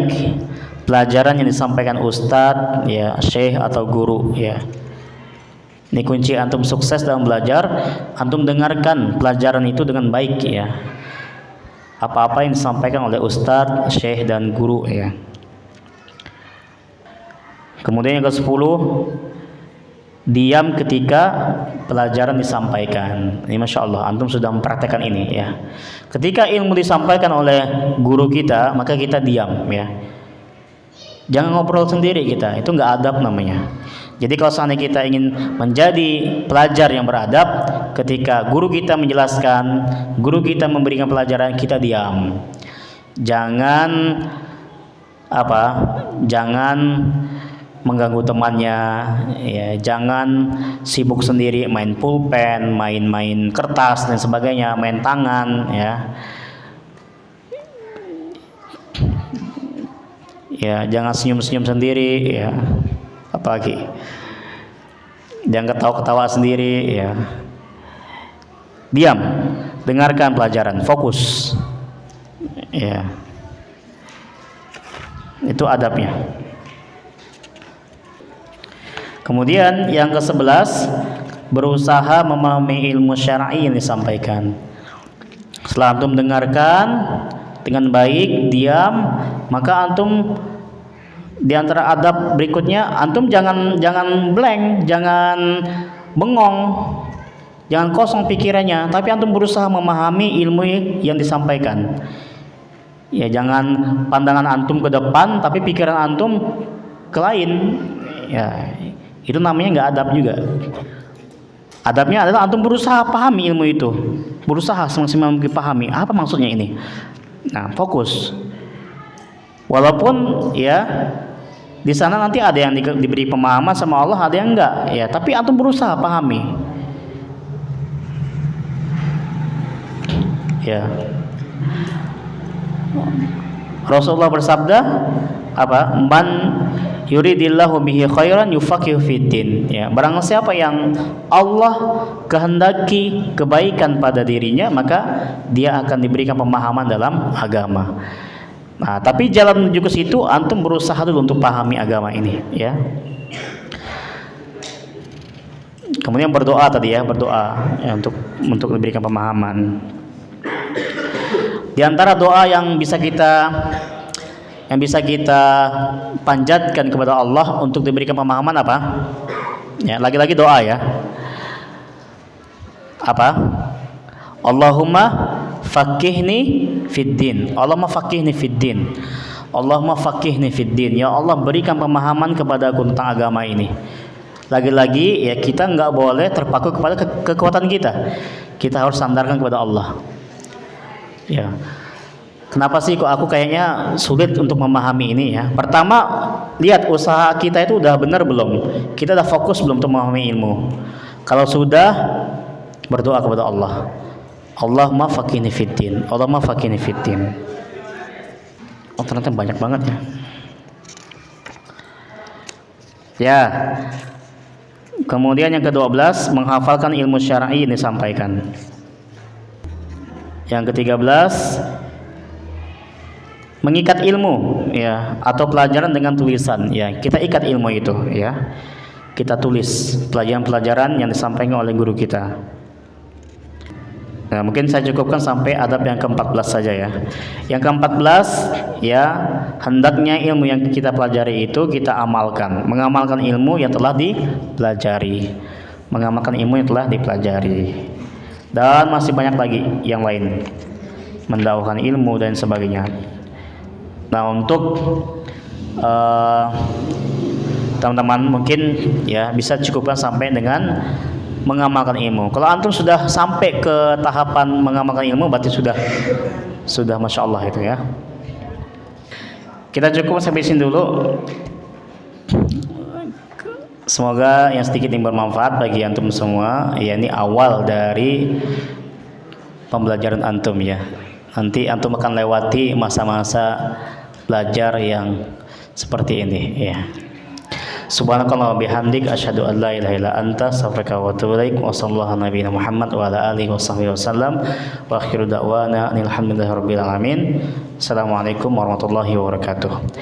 pelajaran yang disampaikan ustadz, ya, syekh atau guru, ya. Ini kunci antum sukses dalam belajar, antum dengarkan pelajaran itu dengan baik, ya. Apa-apa yang disampaikan oleh ustadz, syekh dan guru, ya. Kemudian yang ke-10, diam ketika pelajaran disampaikan. Ini masya Allah, antum sudah mempraktekkan ini ya. Ketika ilmu disampaikan oleh guru kita, maka kita diam ya. Jangan ngobrol sendiri kita, itu nggak adab namanya. Jadi kalau seandainya kita ingin menjadi pelajar yang beradab, ketika guru kita menjelaskan, guru kita memberikan pelajaran, kita diam. Jangan Jangan mengganggu temannya, ya, jangan sibuk sendiri main pulpen, main kertas dan sebagainya, main tangan, ya. Ya, jangan senyum-senyum sendiri, ya. Apalagi jangan ketawa-ketawa sendiri, ya. Diam, dengarkan pelajaran, fokus. Ya. Itu adabnya. Kemudian yang ke-11, berusaha memahami ilmu syar'i yang disampaikan. Setelah antum dengarkan dengan baik, diam, maka antum di antara adab berikutnya, antum jangan blank, jangan bengong, jangan kosong pikirannya, tapi antum berusaha memahami ilmu yang disampaikan. Ya, jangan pandangan antum ke depan tapi pikiran antum ke lain. Ya, itu namanya nggak adab juga. Adabnya adalah antum berusaha pahami ilmu itu, berusaha semaksimal mungkin pahami apa maksudnya ini. Nah, fokus. Walaupun ya di sana nanti ada yang diberi pemahaman sama Allah, ada yang enggak, ya. Tapi antum berusaha pahami. Ya. Rasulullah bersabda apa? Man yuridillahu bihi khairan yufaqihu fiddin. Ya, barang siapa yang Allah kehendaki kebaikan pada dirinya, maka dia akan diberikan pemahaman dalam agama. Nah, tapi jalan menuju ke situ antum berusaha dulu untuk pahami agama ini, ya. Kemudian berdoa tadi ya, berdoa ya, untuk diberikan pemahaman. Di antara doa yang bisa kita panjatkan kepada Allah untuk diberikan pemahaman apa? Ya, lagi-lagi doa ya. Apa? Allahumma faqihni fiddin. Allahumma faqihni fiddin. Allahumma faqihni fiddin. Ya Allah, berikan pemahaman kepada aku tentang agama ini. Lagi-lagi ya, kita nggak boleh terpaku kepada kekuatan kita. Kita harus sandarkan kepada Allah. Ya. Kenapa sih kok aku kayaknya sulit untuk memahami ini ya? Pertama, lihat usaha kita itu udah benar belum? Kita udah fokus belum untuk memahami ilmu? Kalau sudah, berdoa kepada Allah. Allahumma faqihni fiddin. Allahumma faqihni fiddin. Oh, ternyata banyak banget ya. Ya. Kemudian yang ke-12, menghafalkan ilmu syar'i ini disampaikan. Yang ke-13, mengikat ilmu ya, atau pelajaran dengan tulisan ya. Kita ikat ilmu itu ya. Kita tulis pelajaran-pelajaran yang disampaikan oleh guru kita. Nah, mungkin saya cukupkan sampai adab yang ke-14 saja ya. Yang ke-14 ya, hendaknya ilmu yang kita pelajari itu kita amalkan. Mengamalkan ilmu yang telah dipelajari. Mengamalkan ilmu yang telah dipelajari. Dan masih banyak lagi yang lain. Mendakwahkan ilmu dan sebagainya. Nah, untuk teman-teman mungkin ya bisa cukupkan sampai dengan mengamalkan ilmu. Kalau antum sudah sampai ke tahapan mengamalkan ilmu, berarti sudah masya Allah itu ya. Kita cukup sampai sini dulu. Semoga yang sedikit ini bermanfaat bagi antum semua. Ya, ini awal dari pembelajaran antum ya. Nanti antum akan lewati masa-masa belajar yang seperti ini ya. Subhanakallah wa bihamdik asyhadu an la ilaha illa anta astaghfiruka wa atubu ilaik. Wa sallallahu ala nabiyina Muhammad wa ala alihi washabbihi wasallam. Wa akhiru da'wana alhamdulillahi rabbil alamin. Assalamualaikum warahmatullahi wabarakatuh.